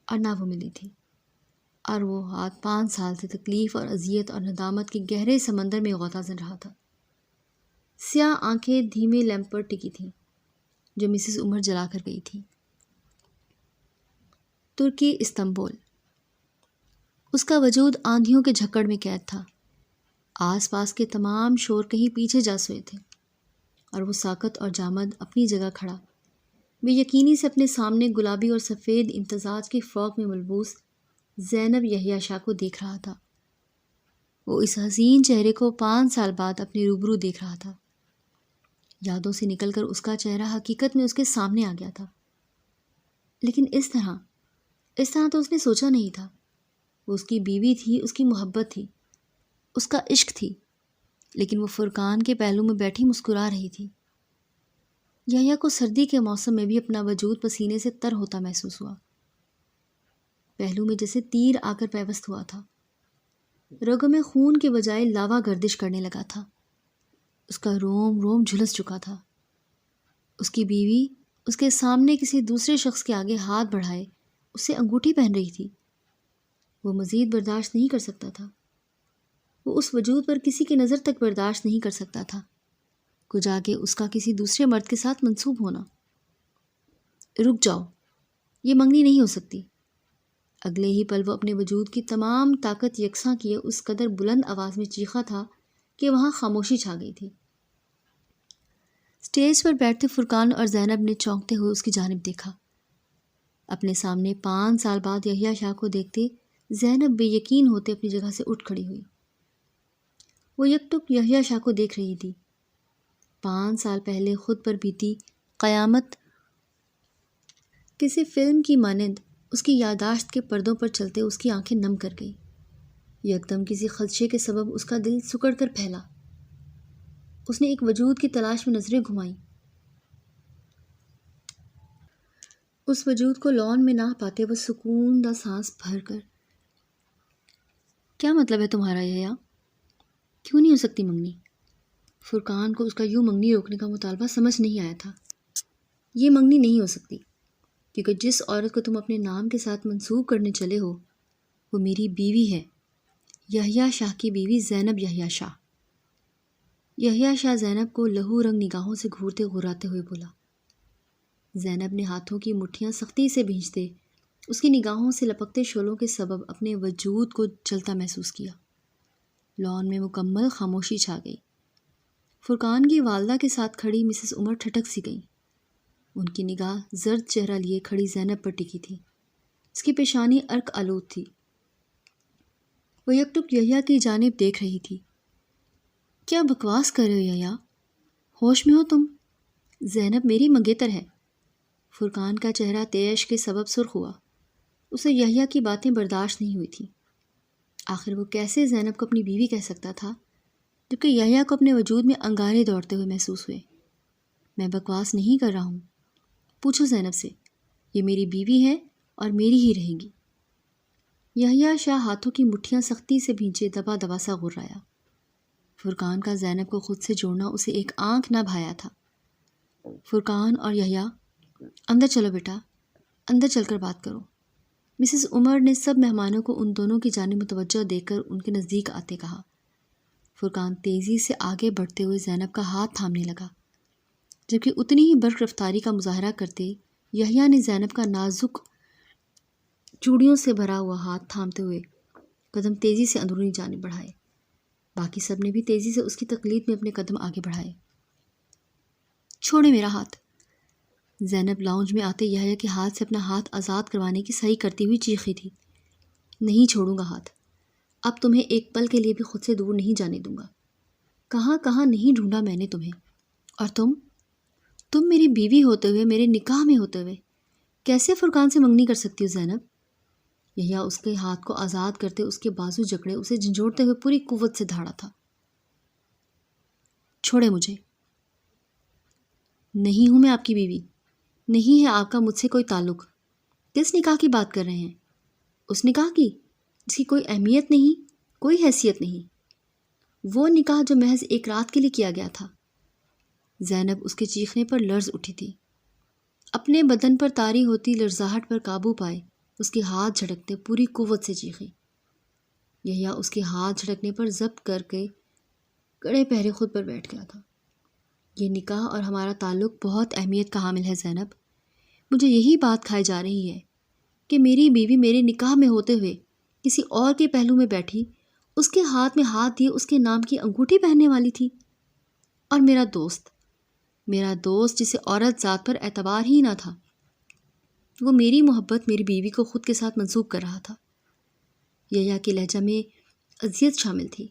اور نہ وہ ملی تھی، اور وہ ہاتھ 5 سال سے تکلیف اور اذیت اور ندامت کے گہرے سمندر میں غوطہ زن رہا تھا۔ سیاہ آنکھیں دھیمے لیمپ پر ٹکی تھیں جو مسز عمر جلا کر گئی تھی۔ ترکی، استنبول۔ اس کا وجود آندھیوں کے جھکڑ میں قید تھا۔ آس پاس کے تمام شور کہیں پیچھے جا سوئے تھے، اور وہ ساکت اور جامد اپنی جگہ کھڑا بے یقینی سے اپنے سامنے گلابی اور سفید امتزاج کی فراک میں ملبوس زینب یحییٰ شاہ کو دیکھ رہا تھا۔ وہ اس حسین چہرے کو 5 سال بعد اپنے روبرو دیکھ رہا تھا۔ یادوں سے نکل کر اس کا چہرہ حقیقت میں اس کے سامنے آ گیا تھا، لیکن اس طرح تو اس نے سوچا نہیں تھا۔ وہ اس کی بیوی تھی، اس کی محبت تھی، اس کا عشق تھی، لیکن وہ فرقان کے پہلو میں بیٹھی مسکرا رہی تھی۔ یحییٰ کو سردی کے موسم میں بھی اپنا وجود پسینے سے تر ہوتا محسوس ہوا۔ پہلو میں جیسے تیر آ کر پیوست ہوا تھا۔ رگوں میں خون کے بجائے لاوا گردش کرنے لگا تھا۔ اس کا روم روم جھلس چکا تھا۔ اس کی بیوی اس کے سامنے کسی دوسرے شخص کے آگے ہاتھ بڑھائے اسے انگوٹھی پہن رہی تھی۔ وہ مزید برداشت نہیں کر سکتا تھا۔ وہ اس وجود پر کسی کی نظر تک برداشت نہیں کر سکتا تھا، کچھ آگے اس کا کسی دوسرے مرد کے ساتھ منسوب ہونا۔ رک جاؤ، یہ منگنی نہیں ہو سکتی۔ اگلے ہی پل وہ اپنے وجود کی تمام طاقت یکساں کیے اس قدر بلند آواز میں چیخا تھا کہ وہاں خاموشی چھا گئی تھی۔ اسٹیج پر بیٹھتے فرقان اور زینب نے چونکتے ہوئے اس کی جانب دیکھا۔ اپنے سامنے 5 سال بعد یحییٰ شاہ کو دیکھتے زینب بے یقین ہوتے اپنی جگہ سے اٹھ کھڑی ہوئی۔ وہ یک ٹک یحییٰ شاہ کو دیکھ رہی تھی۔ 5 سال پہلے خود پر بیتی قیامت کسی فلم کی مانند اس کی یادداشت کے پردوں پر چلتے اس کی آنکھیں نم کر گئی۔ یکدم کسی خدشے کے سبب اس کا دل سکڑ کر پھیلا۔ اس نے ایک وجود کی تلاش میں نظریں گھمائیں۔ اس وجود کو لون میں نہ پاتے وہ سکون دا سانس بھر کر، کیا مطلب ہے تمہارا یحییٰ؟ کیوں نہیں ہو سکتی منگنی؟ فرقان کو اس کا یوں منگنی روکنے کا مطالبہ سمجھ نہیں آیا تھا۔ یہ منگنی نہیں ہو سکتی، کیونکہ جس عورت کو تم اپنے نام کے ساتھ منسوب کرنے چلے ہو وہ میری بیوی ہے، یحییٰ شاہ کی بیوی زینب یحییٰ شاہ۔ یحییٰ شاہ زینب کو لہو رنگ نگاہوں سے گھورتے گھراتے ہوئے بولا۔ زینب نے ہاتھوں کی مٹھیاں سختی سے بھینچتے اس کی نگاہوں سے لپکتے شعلوں کے سبب اپنے وجود کو جلتا محسوس کیا۔ لان میں مکمل خاموشی چھا گئی۔ فرقان کی والدہ کے ساتھ کھڑی مسز عمر ٹھٹک سی گئی۔ ان کی نگاہ زرد چہرہ لیے کھڑی زینب پر ٹکی تھی۔ اس کی پیشانی ارک آلود تھی۔ وہ یک ٹک یحییٰ کی جانب دیکھ رہی تھی۔ کیا بکواس کر رہے ہو یحییٰ؟ ہوش میں ہو تم؟ زینب میری منگیتر ہے۔ فرقان کا چہرہ طیش کے سبب سرخ ہوا۔ اسے یحییٰ کی باتیں برداشت نہیں ہوئی تھی۔ آخر وہ کیسے زینب کو اپنی بیوی کہہ سکتا تھا جبکہ یحییٰ کو اپنے وجود میں انگارے دوڑتے ہوئے محسوس ہوئے۔ میں بکواس نہیں کر رہا ہوں، پوچھو زینب سے، یہ میری بیوی ہے اور میری ہی رہے گی۔ یحییٰ شاہ ہاتھوں کی مٹھیاں سختی سے بھینچے دبا دبا سا غرایا۔ فرقان کا زینب کو خود سے جوڑنا اسے ایک آنکھ نہ بھایا تھا۔ فرقان اور یحییٰ، اندر چلو بیٹا، اندر چل کر بات کرو۔ مسز عمر نے سب مہمانوں کو ان دونوں کی جانب متوجہ دیکھ کر ان کے نزدیک آتے کہا۔ فرقان تیزی سے آگے بڑھتے ہوئے زینب کا ہاتھ تھامنے لگا، جبکہ اتنی ہی برق رفتاری کا مظاہرہ کرتے یحییٰ نے زینب کا نازک چوڑیوں سے بھرا ہوا ہاتھ تھامتے ہوئے قدم تیزی سے اندرونی جانب بڑھائے۔ باقی سب نے بھی تیزی سے اس کی تقلید میں اپنے قدم آگے بڑھائے۔ چھوڑے میرا ہاتھ! زینب لاؤنج میں آتے یحییٰ کے ہاتھ سے اپنا ہاتھ آزاد کروانے کی صحیح کرتی ہوئی چیخی تھی۔ نہیں چھوڑوں گا ہاتھ، اب تمہیں ایک پل کے لیے بھی خود سے دور نہیں جانے دوں گا۔ کہاں کہاں نہیں ڈھونڈا میں نے تمہیں، اور تم میری بیوی ہوتے ہوئے، میرے نکاح میں ہوتے ہوئے کیسے فرقان سے منگنی کر سکتی ہو زینب؟ یحییٰ اس کے ہاتھ کو آزاد کرتے اس کے بازو جکڑے اسے جھنجھوڑتے ہوئے پوری قوت سے دھاڑا تھا۔ چھوڑے مجھے! نہیں ہوں میں آپ کی بیوی، نہیں ہے آپ کا مجھ سے کوئی تعلق۔ کس نکاح کی بات کر رہے ہیں؟ اس نکاح کی جس کی کوئی اہمیت نہیں، کوئی حیثیت نہیں، وہ نکاح جو محض ایک رات کے لیے کیا گیا تھا۔ زینب اس کے چیخنے پر لرز اٹھی تھی۔ اپنے بدن پر طاری ہوتی لرزاہٹ پر قابو پائے اس کے ہاتھ جھٹکتے پوری قوت سے چیخی۔ یحییٰ اس کے ہاتھ جھٹکنے پر ضبط کر کے کڑے پہرے خود پر بیٹھ گیا تھا۔ یہ نکاح اور ہمارا تعلق بہت اہمیت کا حامل ہے زینب۔ مجھے یہی بات کھائی جا رہی ہے کہ میری بیوی میرے نکاح میں ہوتے ہوئے کسی اور کے پہلو میں بیٹھی، اس کے ہاتھ میں ہاتھ دیے اس کے نام کی انگوٹھی پہننے والی تھی، اور میرا دوست جسے عورت ذات پر اعتبار ہی نہ تھا، وہ میری محبت میری بیوی کو خود کے ساتھ منسوب کر رہا تھا۔ یحییٰ کے لہجہ میں اذیت شامل تھی۔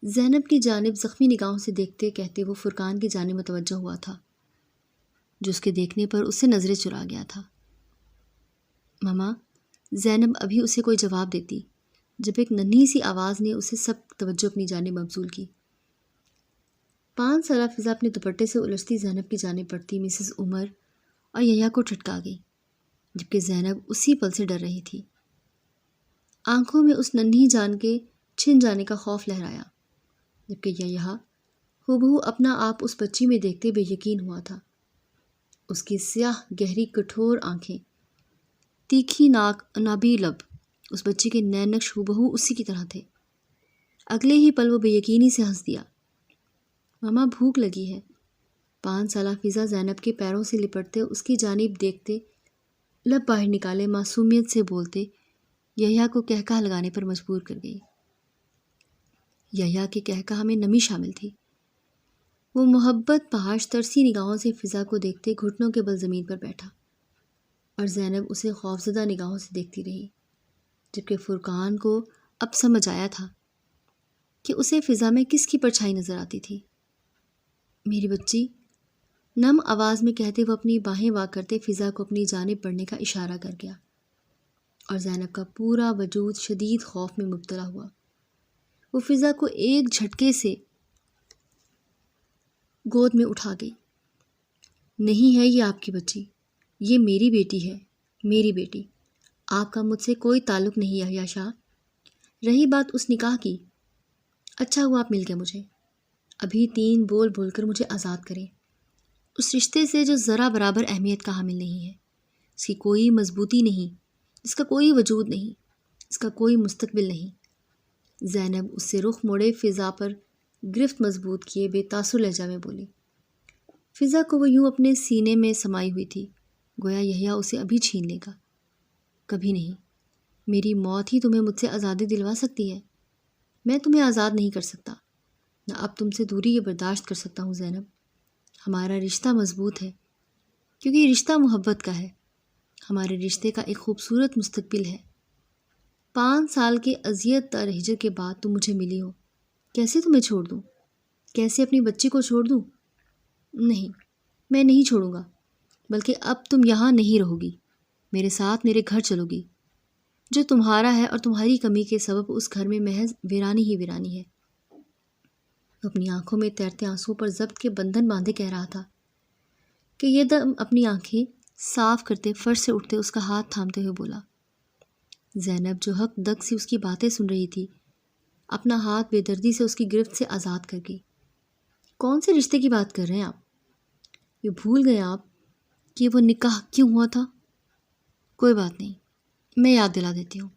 زینب کی جانب زخمی نگاہوں سے دیکھتے کہتے وہ فرقان کی جانب متوجہ ہوا تھا، جو اس کے دیکھنے پر اس سے نظریں چرا گیا تھا۔ ماما! زینب ابھی اسے کوئی جواب دیتی جب ایک ننھی سی آواز نے اسے سب توجہ اپنی جانب مبذول کی۔ 5 سالہ فضا اپنے دوپٹے سے الجھتی زینب کی جانب بڑھتی مسز عمر اور یحییٰ کو ٹھٹکا گئی، جبکہ زینب اسی پل سے ڈر رہی تھی۔ آنکھوں میں اس ننھی جان کے چھن جانے کا خوف لہرایا، جبکہ یحییٰ ہو اپنا آپ اس بچی میں دیکھتے بے یقین ہوا تھا۔ اس کی سیاہ گہری کٹھور آنکھیں، تیکھی ناک، انابی لب، اس بچی کے نین نقش ہو اسی کی طرح تھے۔ اگلے ہی پل وہ بے یقینی سے ہنس دیا۔ ماما بھوک لگی ہے! 5 سالہ فضا زینب کے پیروں سے لپٹتے اس کی جانب دیکھتے لب باہر نکالے معصومیت سے بولتے یحییٰ کو کہکہا لگانے پر مجبور کر گئی۔ یحییٰ کے کہکہا میں نمی شامل تھی۔ وہ محبت پہاش ترسی نگاہوں سے فضا کو دیکھتے گھٹنوں کے بل زمین پر بیٹھا، اور زینب اسے خوفزدہ نگاہوں سے دیکھتی رہی، جبکہ فرقان کو اب سمجھ آیا تھا کہ اسے فضا میں کس کی پرچھائی نظر آتی تھی۔ میری بچی! نم آواز میں کہتے وہ اپنی باہیں وا کرتے فضا کو اپنی جانب بڑھنے کا اشارہ کر گیا، اور زینب کا پورا وجود شدید خوف میں مبتلا ہوا۔ وہ فضا کو ایک جھٹکے سے گود میں اٹھا گئی۔ نہیں ہے یہ آپ کی بچی، یہ میری بیٹی ہے، میری بیٹی۔ آپ کا مجھ سے کوئی تعلق نہیں یحییٰ شاہ۔ رہی بات اس نکاح کی، اچھا ہوا آپ مل گئے مجھے۔ ابھی 3 بول بول کر مجھے آزاد کریں، اس رشتے سے جو ذرا برابر اہمیت کا حامل نہیں ہے، اس کی کوئی مضبوطی نہیں، جس کا کوئی وجود نہیں، اس کا کوئی مستقبل نہیں۔ زینب اس سے رخ موڑے فضا پر گرفت مضبوط کیے بے تاثر لہجہ میں بولی۔ فضا کو وہ یوں اپنے سینے میں سمائی ہوئی تھی، گویا یحییٰ اسے ابھی چھین لے گا۔ کبھی نہیں، میری موت ہی تمہیں مجھ سے آزادی دلوا سکتی ہے، میں تمہیں آزاد نہیں کر سکتا، نہ اب تم سے دوری یہ برداشت کر سکتا ہوں زینب۔ ہمارا رشتہ مضبوط ہے کیونکہ یہ رشتہ محبت کا ہے، ہمارے رشتے کا ایک خوبصورت مستقبل ہے۔ 5 سال کے اذیت دار ہجر کے بعد تم مجھے ملی ہو، کیسے تمہیں چھوڑ دوں؟ کیسے اپنی بچی کو چھوڑ دوں؟ نہیں، میں نہیں چھوڑوں گا، بلکہ اب تم یہاں نہیں رہو گی، میرے ساتھ میرے گھر چلو گی، جو تمہارا ہے، اور تمہاری کمی کے سبب اس گھر میں محض ویرانی ہی ویرانی ہے۔ وہ اپنی آنکھوں میں تیرتے آنسوں پر ضبط کے بندھن باندھے کہہ رہا تھا کہ یہ دم اپنی آنکھیں صاف کرتے فرش سے اٹھتے اس کا ہاتھ تھامتے ہوئے بولا۔ زینب جو حق دق سی اس کی باتیں سن رہی تھی، اپنا ہاتھ بے دردی سے اس کی گرفت سے آزاد کر گئی۔ کون سے رشتے کی بات کر رہے ہیں آپ؟ یہ بھول گئے آپ کہ وہ نکاح کیوں ہوا تھا؟ کوئی بات نہیں، میں یاد دلا دیتی ہوں۔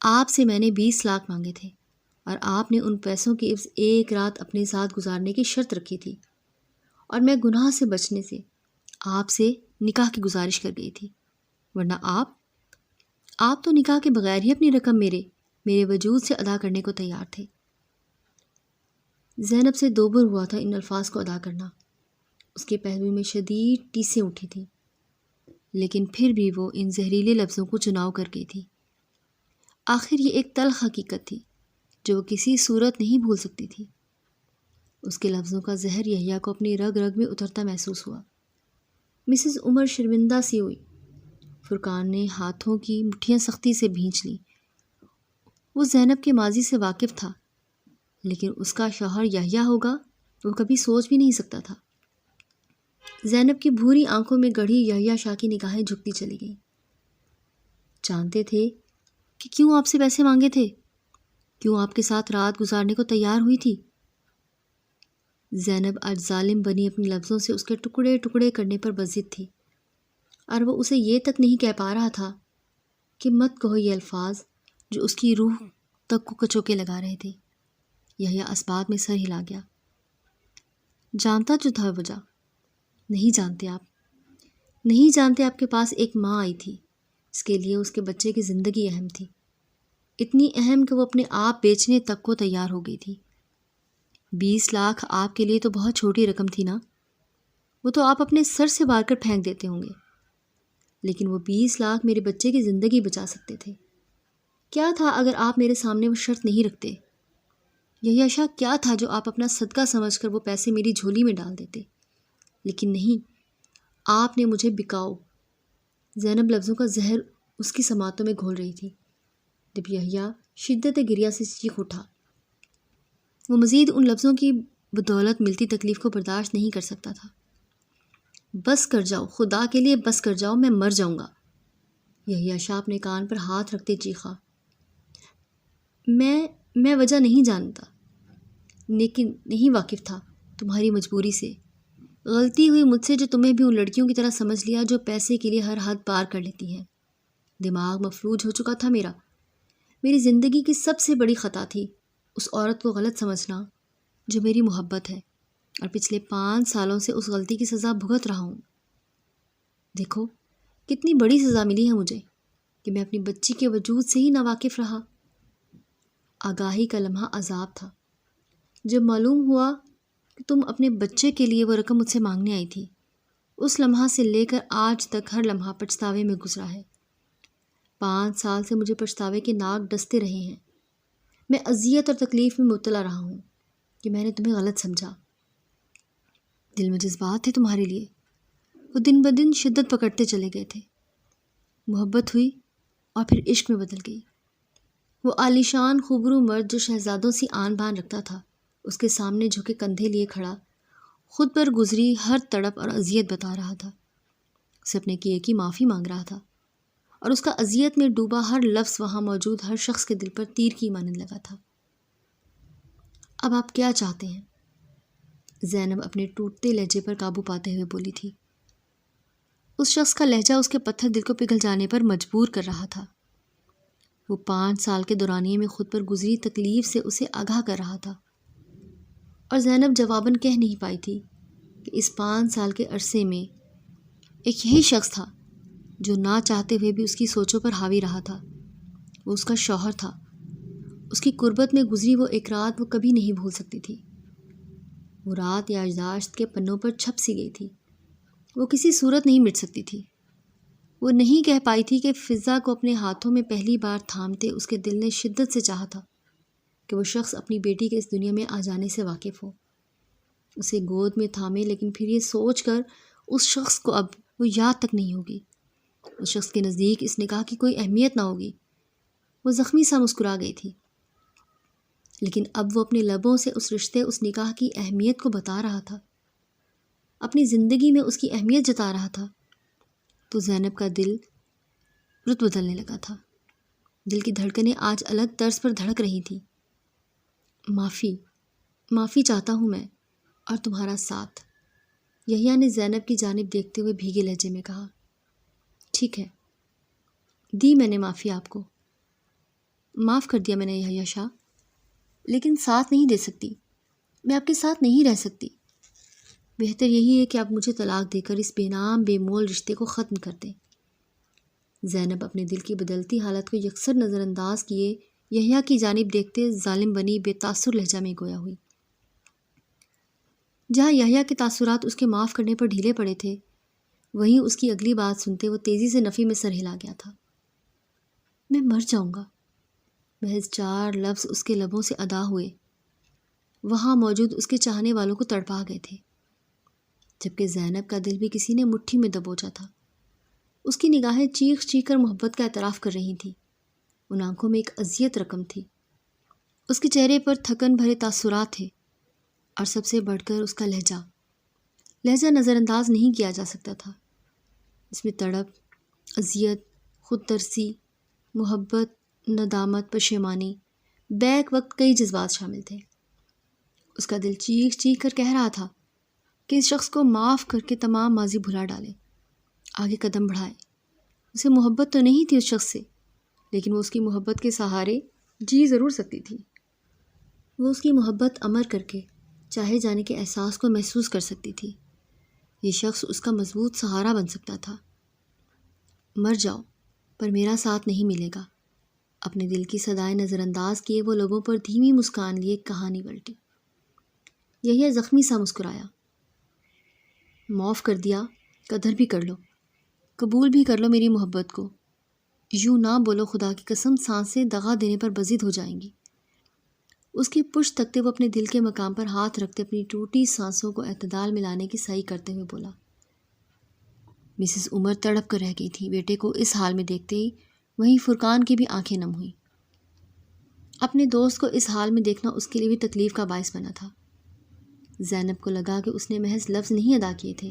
آپ سے میں نے 20 لاکھ مانگے تھے، اور آپ نے ان پیسوں کی عوض 1 رات اپنے ساتھ گزارنے کی شرط رکھی تھی، اور میں گناہ سے بچنے سے آپ سے نکاح کی گزارش کر گئی تھی، ورنہ آپ تو نکاح کے بغیر ہی اپنی رقم میرے وجود سے ادا کرنے کو تیار تھے۔ زینب سے دوبر ہوا تھا ان الفاظ کو ادا کرنا، اس کے پہلو میں شدید ٹیسیں اٹھی تھیں، لیکن پھر بھی وہ ان زہریلے لفظوں کو چناؤ کر گئی تھی۔ آخر یہ ایک تلخ حقیقت تھی جو وہ کسی صورت نہیں بھول سکتی تھی۔ اس کے لفظوں کا زہر یحییٰ کو اپنی رگ رگ میں اترتا محسوس ہوا۔ مسز عمر شرمندہ سی ہوئی۔ فرقان نے ہاتھوں کی مٹھیاں سختی سے بھینچ لیں۔ وہ زینب کے ماضی سے واقف تھا، لیکن اس کا شوہر یحییٰ ہوگا وہ کبھی سوچ بھی نہیں سکتا تھا۔ زینب کی بھوری آنکھوں میں گڑھی یحییٰ شاہ کی نگاہیں جھکتی چلی گئیں۔ جانتے تھے کہ کیوں آپ سے پیسے مانگے تھے؟ کیوں آپ کے ساتھ رات گزارنے کو تیار ہوئی تھی؟ زینب آج ظالم بنی اپنے لفظوں سے اس کے ٹکڑے ٹکڑے کرنے پر بضد تھی، اور وہ اسے یہ تک نہیں کہہ پا رہا تھا کہ مت کہو یہ الفاظ جو اس کی روح تک کو کچوکے لگا رہے تھے۔ یحییٰ اسبات میں سر ہلا گیا۔ جانتا جو تھا وجہ۔ نہیں جانتے آپ کے پاس ایک ماں آئی تھی، اس کے لیے اس کے بچے کی زندگی اہم تھی، اتنی اہم کہ وہ اپنے آپ بیچنے تک کو تیار ہو گئی تھی۔ 20 لاکھ آپ کے لیے تو بہت چھوٹی رقم تھی نا، وہ تو آپ اپنے سر سے بار کر پھینک دیتے ہوں گے، لیکن وہ 20 لاکھ میرے بچے کی زندگی بچا سکتے تھے۔ کیا تھا اگر آپ میرے سامنے وہ شرط نہیں رکھتے؟ یحییٰ شاہ کیا تھا جو آپ اپنا صدقہ سمجھ کر وہ پیسے میری جھولی میں ڈال دیتے؟ لیکن نہیں، آپ نے مجھے بکاؤ۔ زینب لفظوں کا زہر اس کی سماعتوں میں گھول رہی تھی جب یحییٰ شدت گریہ سے چیخ اٹھا۔ وہ مزید ان لفظوں کی بدولت ملتی تکلیف کو برداشت نہیں کر سکتا تھا۔ بس کر جاؤ، خدا کے لیے بس کر جاؤ، میں مر جاؤں گا، یحییٰ شاہ اپنے کان پر ہاتھ رکھتے چیخا۔ میں وجہ نہیں جانتا، لیکن نہیں واقف تھا تمہاری مجبوری سے۔ غلطی ہوئی مجھ سے جو تمہیں بھی ان لڑکیوں کی طرح سمجھ لیا جو پیسے کے لیے ہر حد پار کر لیتی ہیں۔ دماغ مفلوج ہو چکا تھا میرا۔ میری زندگی کی سب سے بڑی خطا تھی اس عورت کو غلط سمجھنا جو میری محبت ہے، اور پچھلے 5 سالوں سے اس غلطی کی سزا بھگت رہا ہوں۔ دیکھو کتنی بڑی سزا ملی ہے مجھے کہ میں اپنی بچی کے وجود سے ہی ناواقف رہا۔ آگاہی کا لمحہ عذاب تھا جب معلوم ہوا کہ تم اپنے بچے کے لیے وہ رقم مجھ سے مانگنے آئی تھی۔ اس لمحہ سے لے کر آج تک ہر لمحہ پچھتاوے میں گزرا ہے۔ 5 سال سے مجھے پچھتاوے کے ناگ ڈستے رہے ہیں۔ میں اذیت اور تکلیف میں مبتلا رہا ہوں کہ میں نے تمہیں غلط سمجھا۔ دل میں جذبات تھے تمہارے لیے، وہ دن بدن شدت پکڑتے چلے گئے تھے۔ محبت ہوئی اور پھر عشق میں بدل گئی۔ وہ عالیشان خوبرو مرد جو شہزادوں سی آن بان رکھتا تھا، اس کے سامنے جھکے کندھے لیے کھڑا خود پر گزری ہر تڑپ اور اذیت بتا رہا تھا، اسے اپنے کیے کی معافی مانگ رہا تھا، اور اس کا اذیت میں ڈوبا ہر لفظ وہاں موجود ہر شخص کے دل پر تیر کی مانند لگا تھا۔ اب آپ کیا چاہتے ہیں؟ زینب اپنے ٹوٹتے لہجے پر قابو پاتے ہوئے بولی تھی۔ اس شخص کا لہجہ اس کے پتھر دل کو پگھل جانے پر مجبور کر رہا تھا۔ وہ 5 سال کے دورانیے میں خود پر گزری تکلیف سے اسے آگاہ کر رہا تھا، اور زینب جواباً کہہ نہیں پائی تھی کہ اس 5 سال کے عرصے میں ایک یہی شخص تھا جو نہ چاہتے ہوئے بھی اس کی سوچوں پر حاوی رہا تھا۔ وہ اس کا شوہر تھا۔ اس کی قربت میں گزری وہ ایک رات وہ کبھی نہیں بھول سکتی تھی۔ وہ رات یادداشت کے پنوں پر چھپ سی گئی تھی، وہ کسی صورت نہیں مٹ سکتی تھی۔ وہ نہیں کہہ پائی تھی کہ فضا کو اپنے ہاتھوں میں پہلی بار تھامتے اس کے دل نے شدت سے چاہا تھا کہ وہ شخص اپنی بیٹی کے اس دنیا میں آ جانے سے واقف ہو، اسے گود میں تھامے، لیکن پھر یہ سوچ کر اس شخص کو اب وہ یاد تک نہیں ہوگی، اس شخص کے نزدیک اس نکاح کی کوئی اہمیت نہ ہوگی۔ وہ زخمی سا مسکرا گئی تھی، لیکن اب وہ اپنے لبوں سے اس رشتے، اس نکاح کی اہمیت کو بتا رہا تھا، اپنی زندگی میں اس کی اہمیت جتا رہا تھا۔ تو زینب کا دل رت بدلنے لگا تھا، دل کی دھڑکنیں آج الگ طرز پر دھڑک رہی تھیں۔ معافی چاہتا ہوں میں، اور تمہارا ساتھ، یحییٰ نے زینب کی جانب دیکھتے ہوئے بھیگے لہجے میں کہا۔ ٹھیک ہے، دی میں نے معافی آپ کو، معاف کر دیا میں نے یحییٰ شاہ، لیکن ساتھ نہیں دے سکتی، میں آپ کے ساتھ نہیں رہ سکتی۔ بہتر یہی ہے کہ آپ مجھے طلاق دے کر اس بے نام بے مول رشتے کو ختم کر دیں۔ زینب اپنے دل کی بدلتی حالت کو یکسر نظر انداز کیے یحییٰ کی جانب دیکھتے ظالم بنی بے تاثر لہجہ میں گویا ہوئی۔ جہاں یحییٰ کے تاثرات اس کے معاف کرنے پر ڈھیلے پڑے تھے، وہیں اس کی اگلی بات سنتے وہ تیزی سے نفی میں سر ہلا گیا تھا۔ میں مر جاؤں گا۔ محض 4 لفظ اس کے لبوں سے ادا ہوئے، وہاں موجود اس کے چاہنے والوں کو تڑپا گئے تھے، جبکہ زینب کا دل بھی کسی نے مٹھی میں دبوچا تھا۔ اس کی نگاہیں چیخ چیخ کر محبت کا اعتراف کر رہی تھیں، ان آنکھوں میں ایک اذیت رقم تھی، اس کے چہرے پر تھکن بھرے تاثرات تھے، اور سب سے بڑھ کر اس کا لہجہ نظر انداز نہیں کیا جا سکتا تھا۔ اس میں تڑپ، اذیت، خود ترسی، محبت، ندامت، پشیمانی، بیک وقت کئی جذبات شامل تھے۔ اس کا دل چیخ چیخ کر کہہ رہا تھا کہ اس شخص کو معاف کر کے تمام ماضی بھلا ڈالے، آگے قدم بڑھائے۔ اسے محبت تو نہیں تھی اس شخص سے، لیکن وہ اس کی محبت کے سہارے جی ضرور سکتی تھی۔ وہ اس کی محبت امر کر کے چاہے جانے کے احساس کو محسوس کر سکتی تھی۔ یہ شخص اس کا مضبوط سہارا بن سکتا تھا۔ مر جاؤ، پر میرا ساتھ نہیں ملے گا۔ اپنے دل کی صدائیں نظر انداز کیے وہ لبوں پر دھیمی مسکان لیے کہانی پلٹی۔ یحییٰ زخمی سا مسکرایا۔ معاف کر دیا، قدر بھی کر لو، قبول بھی کر لو میری محبت کو۔ یوں نہ بولو، خدا کی قسم سانسیں دغا دینے پر بضد ہو جائیں گی۔ اس کی پشت تکتے وہ اپنے دل کے مقام پر ہاتھ رکھتے اپنی ٹوٹی سانسوں کو اعتدال میں لانے کی سعی کرتے ہوئے بولا۔ مسز عمر تڑپ کر رہ گئی تھی۔ بیٹے کو اس حال میں دیکھتے ہی وہیں فرقان کی بھی آنکھیں نم ہوئیں۔ اپنے دوست کو اس حال میں دیکھنا اس کے لیے بھی تکلیف کا باعث بنا تھا۔ زینب کو لگا کہ اس نے محض لفظ نہیں ادا کیے تھے،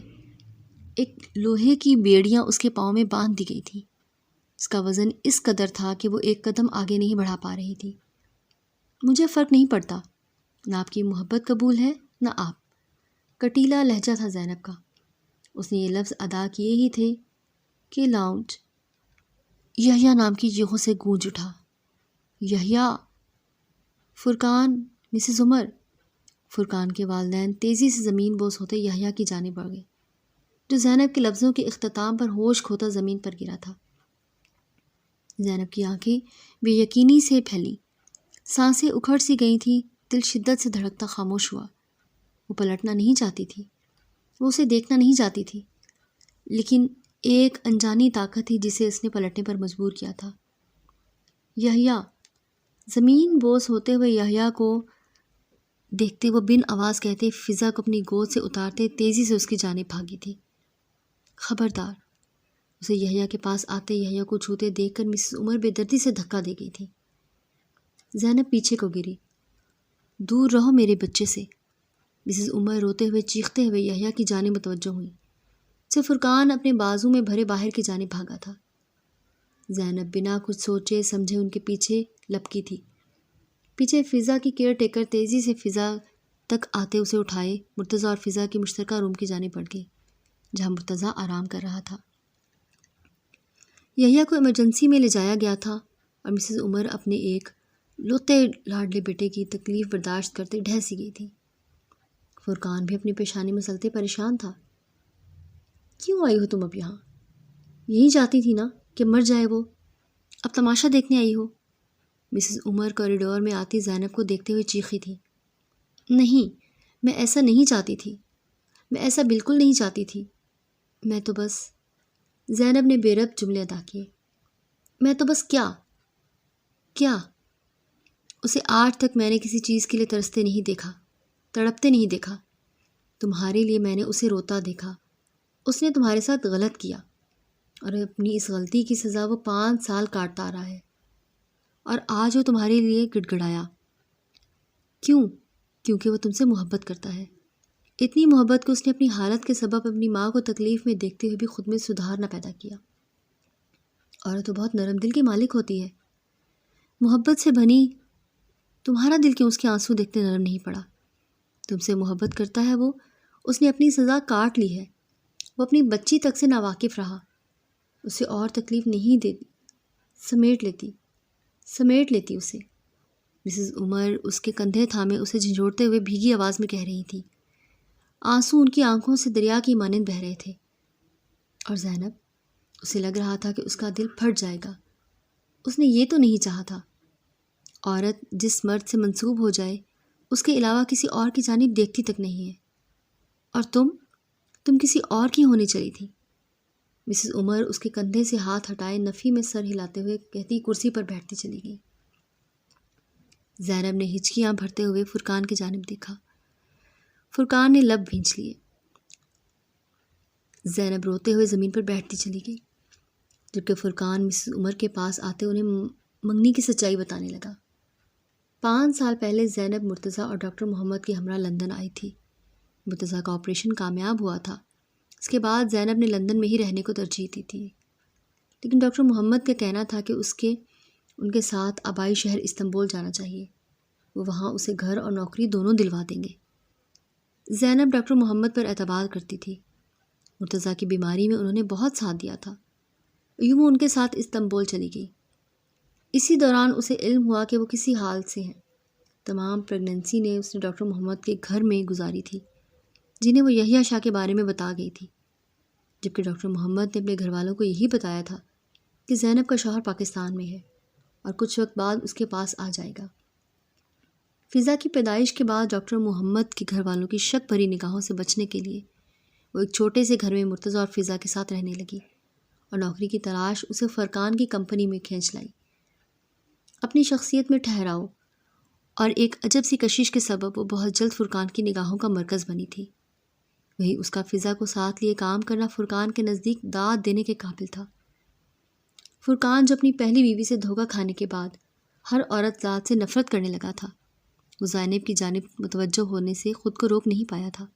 ایک لوہے کی بیڑیاں اس کے پاؤں میں باندھ دی گئی تھی۔ اس کا وزن اس قدر تھا کہ وہ ایک قدم آگے نہیں بڑھا پا رہی تھی۔ مجھے فرق نہیں پڑتا، نہ آپ کی محبت قبول ہے نہ آپ، کٹیلا لہجہ تھا زینب کا۔ اس نے یہ لفظ ادا کیے ہی تھے کہ لاؤنج یحییٰ نام کی جیغوں سے گونج اٹھا۔ یحییٰ، فرقان، مسز عمر۔ فرقان کے والدین تیزی سے زمین بوس ہوتے یحییٰ کی جانب بڑھ گئے، جو زینب کے لفظوں کے اختتام پر ہوش کھوتا زمین پر گرا تھا۔ زینب کی آنکھیں بے یقینی سے پھیلیں، سانسیں اکھڑ سی گئی تھیں، دل شدت سے دھڑکتا خاموش ہوا۔ وہ پلٹنا نہیں چاہتی تھی، وہ اسے دیکھنا نہیں چاہتی تھی، لیکن ایک انجانی طاقت تھی جسے اس نے پلٹنے پر مجبور کیا تھا۔ یحییٰ، زمین بوس ہوتے ہوئے یحییٰ کو دیکھتے وہ بن آواز کہتے فضا کو اپنی گود سے اتارتے تیزی سے اس کی جانب بھاگی تھی۔ خبردار! اسے یحییٰ کے پاس آتے یحییٰ کو چھوتے دیکھ کر مسز عمر بے دردی سے دھکا دے گئی تھی۔ زینب پیچھے کو گری۔ دور رہو میرے بچے سے۔ مسز عمر روتے ہوئے چیختے ہوئے یحییٰ کی جانب متوجہ ہوئی۔ سے فرقان اپنے بازو میں بھرے باہر کی جانب بھاگا تھا۔ زینب بنا کچھ سوچے سمجھے ان کے پیچھے لپکی تھی۔ پیچھے فضا کی کیئر ٹیکر تیزی سے فضا تک آتے اسے اٹھائے مرتضیٰ اور فضا کی مشترکہ روم کی جانب بڑھ گئی، جہاں مرتضیٰ آرام کر رہا تھا۔ یحییٰ کو ایمرجنسی میں لے جایا گیا تھا اور مسز عمر اپنے ایک لوتے لاڈلے بیٹے کی تکلیف برداشت کرتے ڈھہ سی گئی تھی۔ فرقان بھی اپنی پیشانی مسلتے پریشان تھا۔ کیوں آئی ہو تم اب یہاں؟ یہی چاہتی تھی نا کہ مر جائے وہ، اب تماشا دیکھنے آئی ہو؟ مسز عمر کوریڈور میں آتی زینب کو دیکھتے ہوئے چیخی تھی۔ نہیں، میں ایسا نہیں چاہتی تھی، میں ایسا بالکل نہیں چاہتی تھی، میں تو بس… زینب نے بے ربط جملے ادا کیے۔ میں تو بس کیا؟ اسے آج تک میں نے کسی چیز کے لیے ترستے نہیں دیکھا، تڑپتے نہیں دیکھا۔ تمہارے لیے میں نے اسے روتا دیکھا۔ اس نے تمہارے ساتھ غلط کیا، اور اپنی اس غلطی کی سزا وہ 5 سال کاٹتا آ رہا ہے، اور آج وہ تمہارے لیے گڑ گڑایا۔ کیوں؟ کیونکہ وہ تم سے محبت کرتا ہے، اتنی محبت کہ اس نے اپنی حالت کے سبب اپنی ماں کو تکلیف میں دیکھتے ہوئے بھی خود میں سدھار نہ پیدا کیا۔ عورت تو بہت نرم دل کی مالک ہوتی ہے، محبت سے بنی تمہارا دل کیوں اس کے آنسو دیکھتے نرم نہیں پڑا؟ تم سے محبت کرتا ہے وہ، اس نے اپنی سزا کاٹ لی ہے، وہ اپنی بچی تک سے ناواقف رہا، اسے اور تکلیف نہیں دیتی، سمیٹ لیتی اسے۔ مسز عمر اس کے کندھے تھامے اسے جھنجھوڑتے ہوئے بھیگی آواز میں کہہ رہی تھی۔ آنسو ان کی آنکھوں سے دریا کی مانند بہہ رہے تھے، اور زینب، اسے لگ رہا تھا کہ اس کا دل پھٹ جائے گا۔ اس نے یہ تو نہیں چاہا تھا۔ عورت جس مرد سے منسوب ہو جائے اس کے علاوہ کسی اور کی جانب دیکھتی تک نہیں ہے، اور تم کسی اور کی ہونے چلی تھی۔ مسز عمر اس کے کندھے سے ہاتھ ہٹائے نفی میں سر ہلاتے ہوئے کہتی کرسی پر بیٹھتی چلی گئی۔ زینب نے ہچکیاں بھرتے ہوئے فرقان کی جانب دیکھا۔ فرقان نے لب بھینچ لیے۔ زینب روتے ہوئے زمین پر بیٹھتی چلی گئی، جبکہ فرقان مسز عمر کے پاس آتے انہیں منگنی کی سچائی بتانے لگا۔ 5 سال پہلے زینب مرتضیٰ اور ڈاکٹر محمد کے ہمراہ لندن آئی تھی۔ مرتضیٰ کا آپریشن کامیاب ہوا تھا۔ اس کے بعد زینب نے لندن میں ہی رہنے کو ترجیح دی تھی، لیکن ڈاکٹر محمد کا کہنا تھا کہ ان کے ساتھ آبائی شہر استنبول جانا چاہیے۔ وہ وہاں اسے گھر اور نوکری دونوں دلوا دیں گے۔ زینب ڈاکٹر محمد پر اعتبار کرتی تھی۔ مرتضیٰ کی بیماری میں انہوں نے بہت ساتھ دیا تھا۔ یوں وہ ان کے ساتھ استنبول چلی گئی۔ اسی دوران اسے علم ہوا کہ وہ کسی حال سے ہیں۔ تمام پریگننسی نے اس نے ڈاکٹر محمد کے گھر میں گزاری تھی، جنہیں وہ یحییٰ شاہ کے بارے میں بتا گئی تھی، جبکہ ڈاکٹر محمد نے اپنے گھر والوں کو یہی بتایا تھا کہ زینب کا شوہر پاکستان میں ہے اور کچھ وقت بعد اس کے پاس آ جائے گا۔ فضا کی پیدائش کے بعد ڈاکٹر محمد کے گھر والوں کی شک بھری نگاہوں سے بچنے کے لیے وہ ایک چھوٹے سے گھر میں مرتضیٰ اور فضا کے ساتھ رہنے لگی، اور نوکری کی تلاش اسے فرقان کی کمپنی میں کھینچ لائی۔ اپنی شخصیت میں ٹھہراؤ اور ایک عجب سی کشش کے سبب وہ بہت جلد فرقان کی نگاہوں کا مرکز بنی تھی۔ وہی اس کا فضا کو ساتھ لیے کام کرنا فرقان کے نزدیک داد دینے کے قابل تھا۔ فرقان جو اپنی پہلی بیوی سے دھوکہ کھانے کے بعد ہر عورت ذات سے نفرت کرنے لگا تھا، وہ زینب کی جانب متوجہ ہونے سے خود کو روک نہیں پایا تھا۔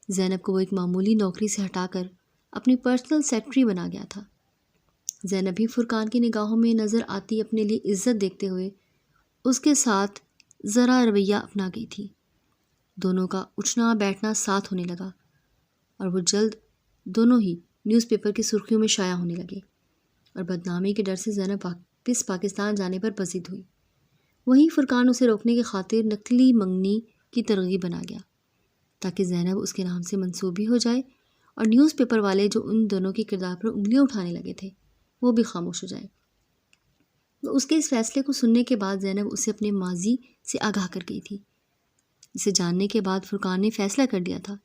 زینب کو وہ ایک معمولی نوکری سے ہٹا کر اپنی پرسنل سیکرٹری بنا گیا تھا۔ زینب بھی فرقان کی نگاہوں میں نظر آتی اپنے لیے عزت دیکھتے ہوئے اس کے ساتھ ذرا رویہ اپنا گئی تھی۔ دونوں کا اٹھنا بیٹھنا ساتھ ہونے لگا، اور وہ جلد دونوں ہی نیوز پیپر کی سرخیوں میں شائع ہونے لگے، اور بدنامی کے ڈر سے زینب واپس پاکستان جانے پر بضد ہوئی۔ وہیں فرقان اسے روکنے کی خاطر نقلی منگنی کی ترغیب بنا گیا، تاکہ زینب اس کے نام سے منسوبی ہو جائے، اور نیوز پیپر والے جو ان دونوں کے کردار پر انگلیاں اٹھانے لگے تھے وہ بھی خاموش ہو جائیں۔ اس کے اس فیصلے کو سننے کے بعد زینب اسے اپنے ماضی سے آگاہ کر گئی تھی۔ اسے جاننے کے بعد فرقان نے فیصلہ کر لیا تھا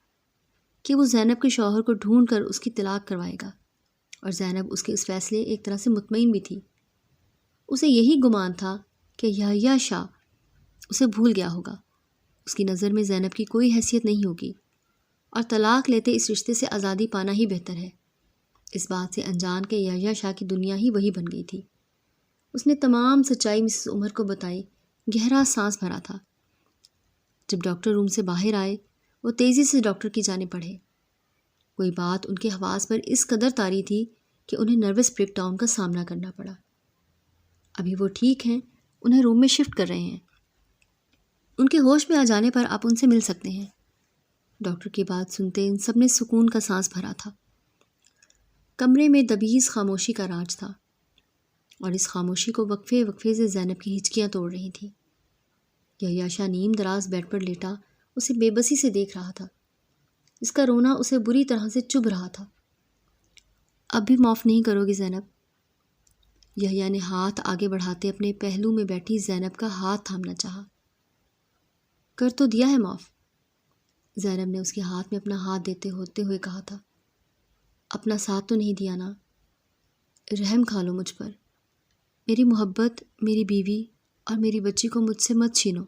کہ وہ زینب کے شوہر کو ڈھونڈ کر اس کی طلاق کروائے گا، اور زینب اس کے اس فیصلے ایک طرح سے مطمئن بھی تھی۔ اسے یہی گمان تھا کہ یحییٰ شاہ اسے بھول گیا ہوگا، اس کی نظر میں زینب کی کوئی حیثیت نہیں ہوگی، اور طلاق لیتے اس رشتے سے آزادی پانا ہی بہتر ہے۔ اس بات سے انجان کہ یحییٰ شاہ کی دنیا ہی وہی بن گئی تھی۔ اس نے تمام سچائی مسز عمر کو بتائی، گہرا سانس بھرا تھا۔ جب ڈاکٹر روم سے باہر آئے وہ تیزی سے ڈاکٹر کی جانب بڑھے۔ کوئی بات ان کے حواس پر اس قدر طاری تھی کہ انہیں نروس بریک ڈاؤن کا سامنا کرنا پڑا۔ ابھی وہ ٹھیک ہیں، انہیں روم میں شفٹ کر رہے ہیں، ان کے ہوش میں آ جانے پر آپ ان سے مل سکتے ہیں۔ ڈاکٹر کی بات سنتے ان سب نے سکون کا سانس بھرا تھا۔ کمرے میں دبیز خاموشی کا راج تھا، اور اس خاموشی کو وقفے وقفے سے زینب کی ہچکیاں توڑ رہی تھیں۔ یحییٰ شاہ نیم دراز بیڈ پر لیٹا اسے بے بسی سے دیکھ رہا تھا۔ اس کا رونا اسے بری طرح سے چبھ رہا تھا۔ اب بھی معاف نہیں کرو گی زینب؟ یحییٰ نے ہاتھ آگے بڑھاتے اپنے پہلو میں بیٹھی زینب کا ہاتھ تھامنا چاہا۔ کر تو دیا ہے معاف، زینب نے اس کے ہاتھ میں اپنا ہاتھ دیتے ہوئے کہا تھا۔ اپنا ساتھ تو نہیں دیا نا؟ رحم کھا لو مجھ پر، میری محبت، میری بیوی اور میری بچی کو مجھ سے مت چھینو۔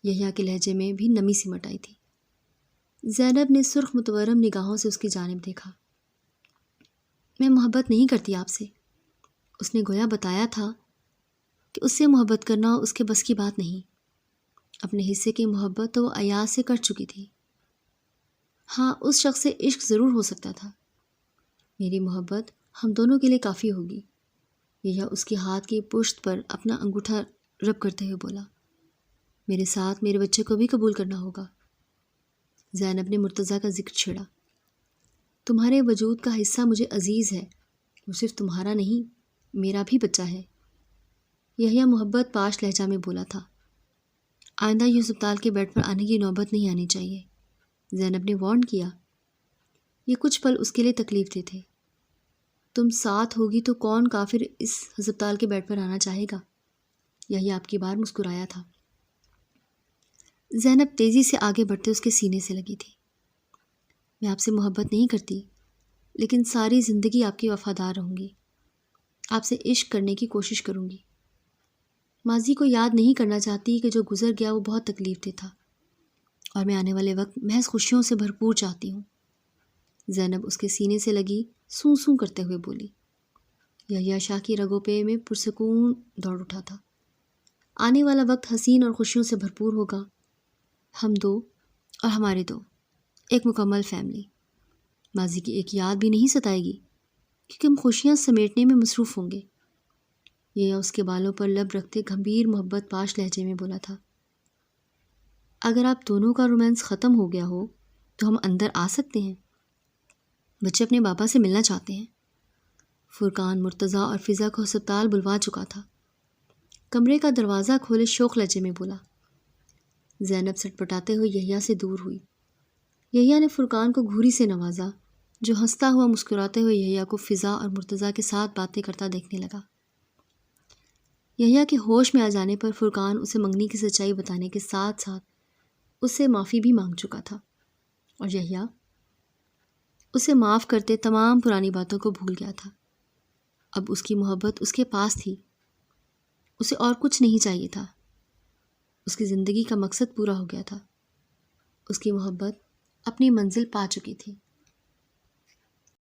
یحییٰ کے لہجے میں بھی نمی سمٹ آئی تھی۔ زینب نے سرخ متورم نگاہوں سے اس کی جانب دیکھا۔ میں محبت نہیں کرتی آپ سے، اس نے گویا بتایا تھا کہ اس سے محبت کرنا اس کے بس کی بات نہیں۔ اپنے حصے کی محبت تو وہ ایاز سے کر چکی تھی۔ ہاں، اس شخص سے عشق ضرور ہو سکتا تھا، میری محبت ہم دونوں کے لیے کافی ہوگی۔ یحییٰ اس کے ہاتھ کی پشت پر اپنا انگوٹھا رب کرتے ہوئے بولا۔ میرے ساتھ میرے بچے کو بھی قبول کرنا ہوگا۔ زینب نے مرتضیٰ کا ذکر چھیڑا۔ تمہارے وجود کا حصہ مجھے عزیز ہے، وہ صرف تمہارا نہیں، میرا بھی بچہ ہے، یحییٰ محبت پاش لہجہ میں بولا تھا۔ آئندہ یہ ہسپتال کے بیڈ پر آنے کی نوبت نہیں آنی چاہیے۔ زینب نے وارن کیا۔ یہ کچھ پل اس کے لیے تکلیف دہ تھے۔ تم ساتھ ہوگی تو کون کافر اس ہسپتال کے بیڈ پر آنا چاہے گا؟ یحییٰ آپ کی بار مسکرایا تھا۔ زینب تیزی سے آگے بڑھتے اس کے سینے سے لگی تھی۔ میں آپ سے محبت نہیں کرتی، لیکن ساری زندگی آپ کی وفادار رہوں گی۔ آپ سے عشق کرنے کی کوشش کروں گی۔ ماضی کو یاد نہیں کرنا چاہتی کہ جو گزر گیا وہ بہت تکلیف دہ تھا، اور میں آنے والے وقت محض خوشیوں سے بھرپور چاہتی ہوں۔ زینب اس کے سینے سے لگی سوں سوں کرتے ہوئے بولی۔ یحییٰ شاہ کی رگوں پہ میں پرسکون دوڑ اٹھا تھا۔ آنے والا وقت حسین اور خوشیوں سے بھرپور ہوگا۔ ہم دو اور ہمارے دو، ایک مکمل فیملی۔ ماضی کی ایک یاد بھی نہیں ستائے گی، کیونکہ ہم خوشیاں سمیٹنے میں مصروف ہوں گے۔ یہ اس کے بالوں پر لب رکھتے گھمبیر محبت پاش لہجے میں بولا تھا۔ اگر آپ دونوں کا رومانس ختم ہو گیا ہو تو ہم اندر آ سکتے ہیں۔ بچے اپنے بابا سے ملنا چاہتے ہیں۔ فرقان مرتضیٰ اور فضا کو ہسپتال بلوا چکا تھا۔ کمرے کا دروازہ کھولے شوق لہجے میں بولا۔ زینب سٹ پٹاتے ہوئے یحییٰ سے دور ہوئی۔ یحییٰ نے فرقان کو گھوری سے نوازا، جو ہنستا ہوا مسکراتے ہوئے یحییٰ کو فضا اور مرتضیٰ کے ساتھ باتیں کرتا دیکھنے لگا۔ یحییٰ کے ہوش میں آ جانے پر فرقان اسے منگنی کی سچائی بتانے کے ساتھ ساتھ اس سے معافی بھی مانگ چکا تھا، اور یحییٰ اسے معاف کرتے تمام پرانی باتوں کو بھول گیا تھا۔ اب اس کی محبت اس کے پاس تھی، اسے اور کچھ نہیں چاہیے تھا۔ اس کی زندگی کا مقصد پورا ہو گیا تھا۔ اس کی محبت اپنی منزل پا چکی تھی۔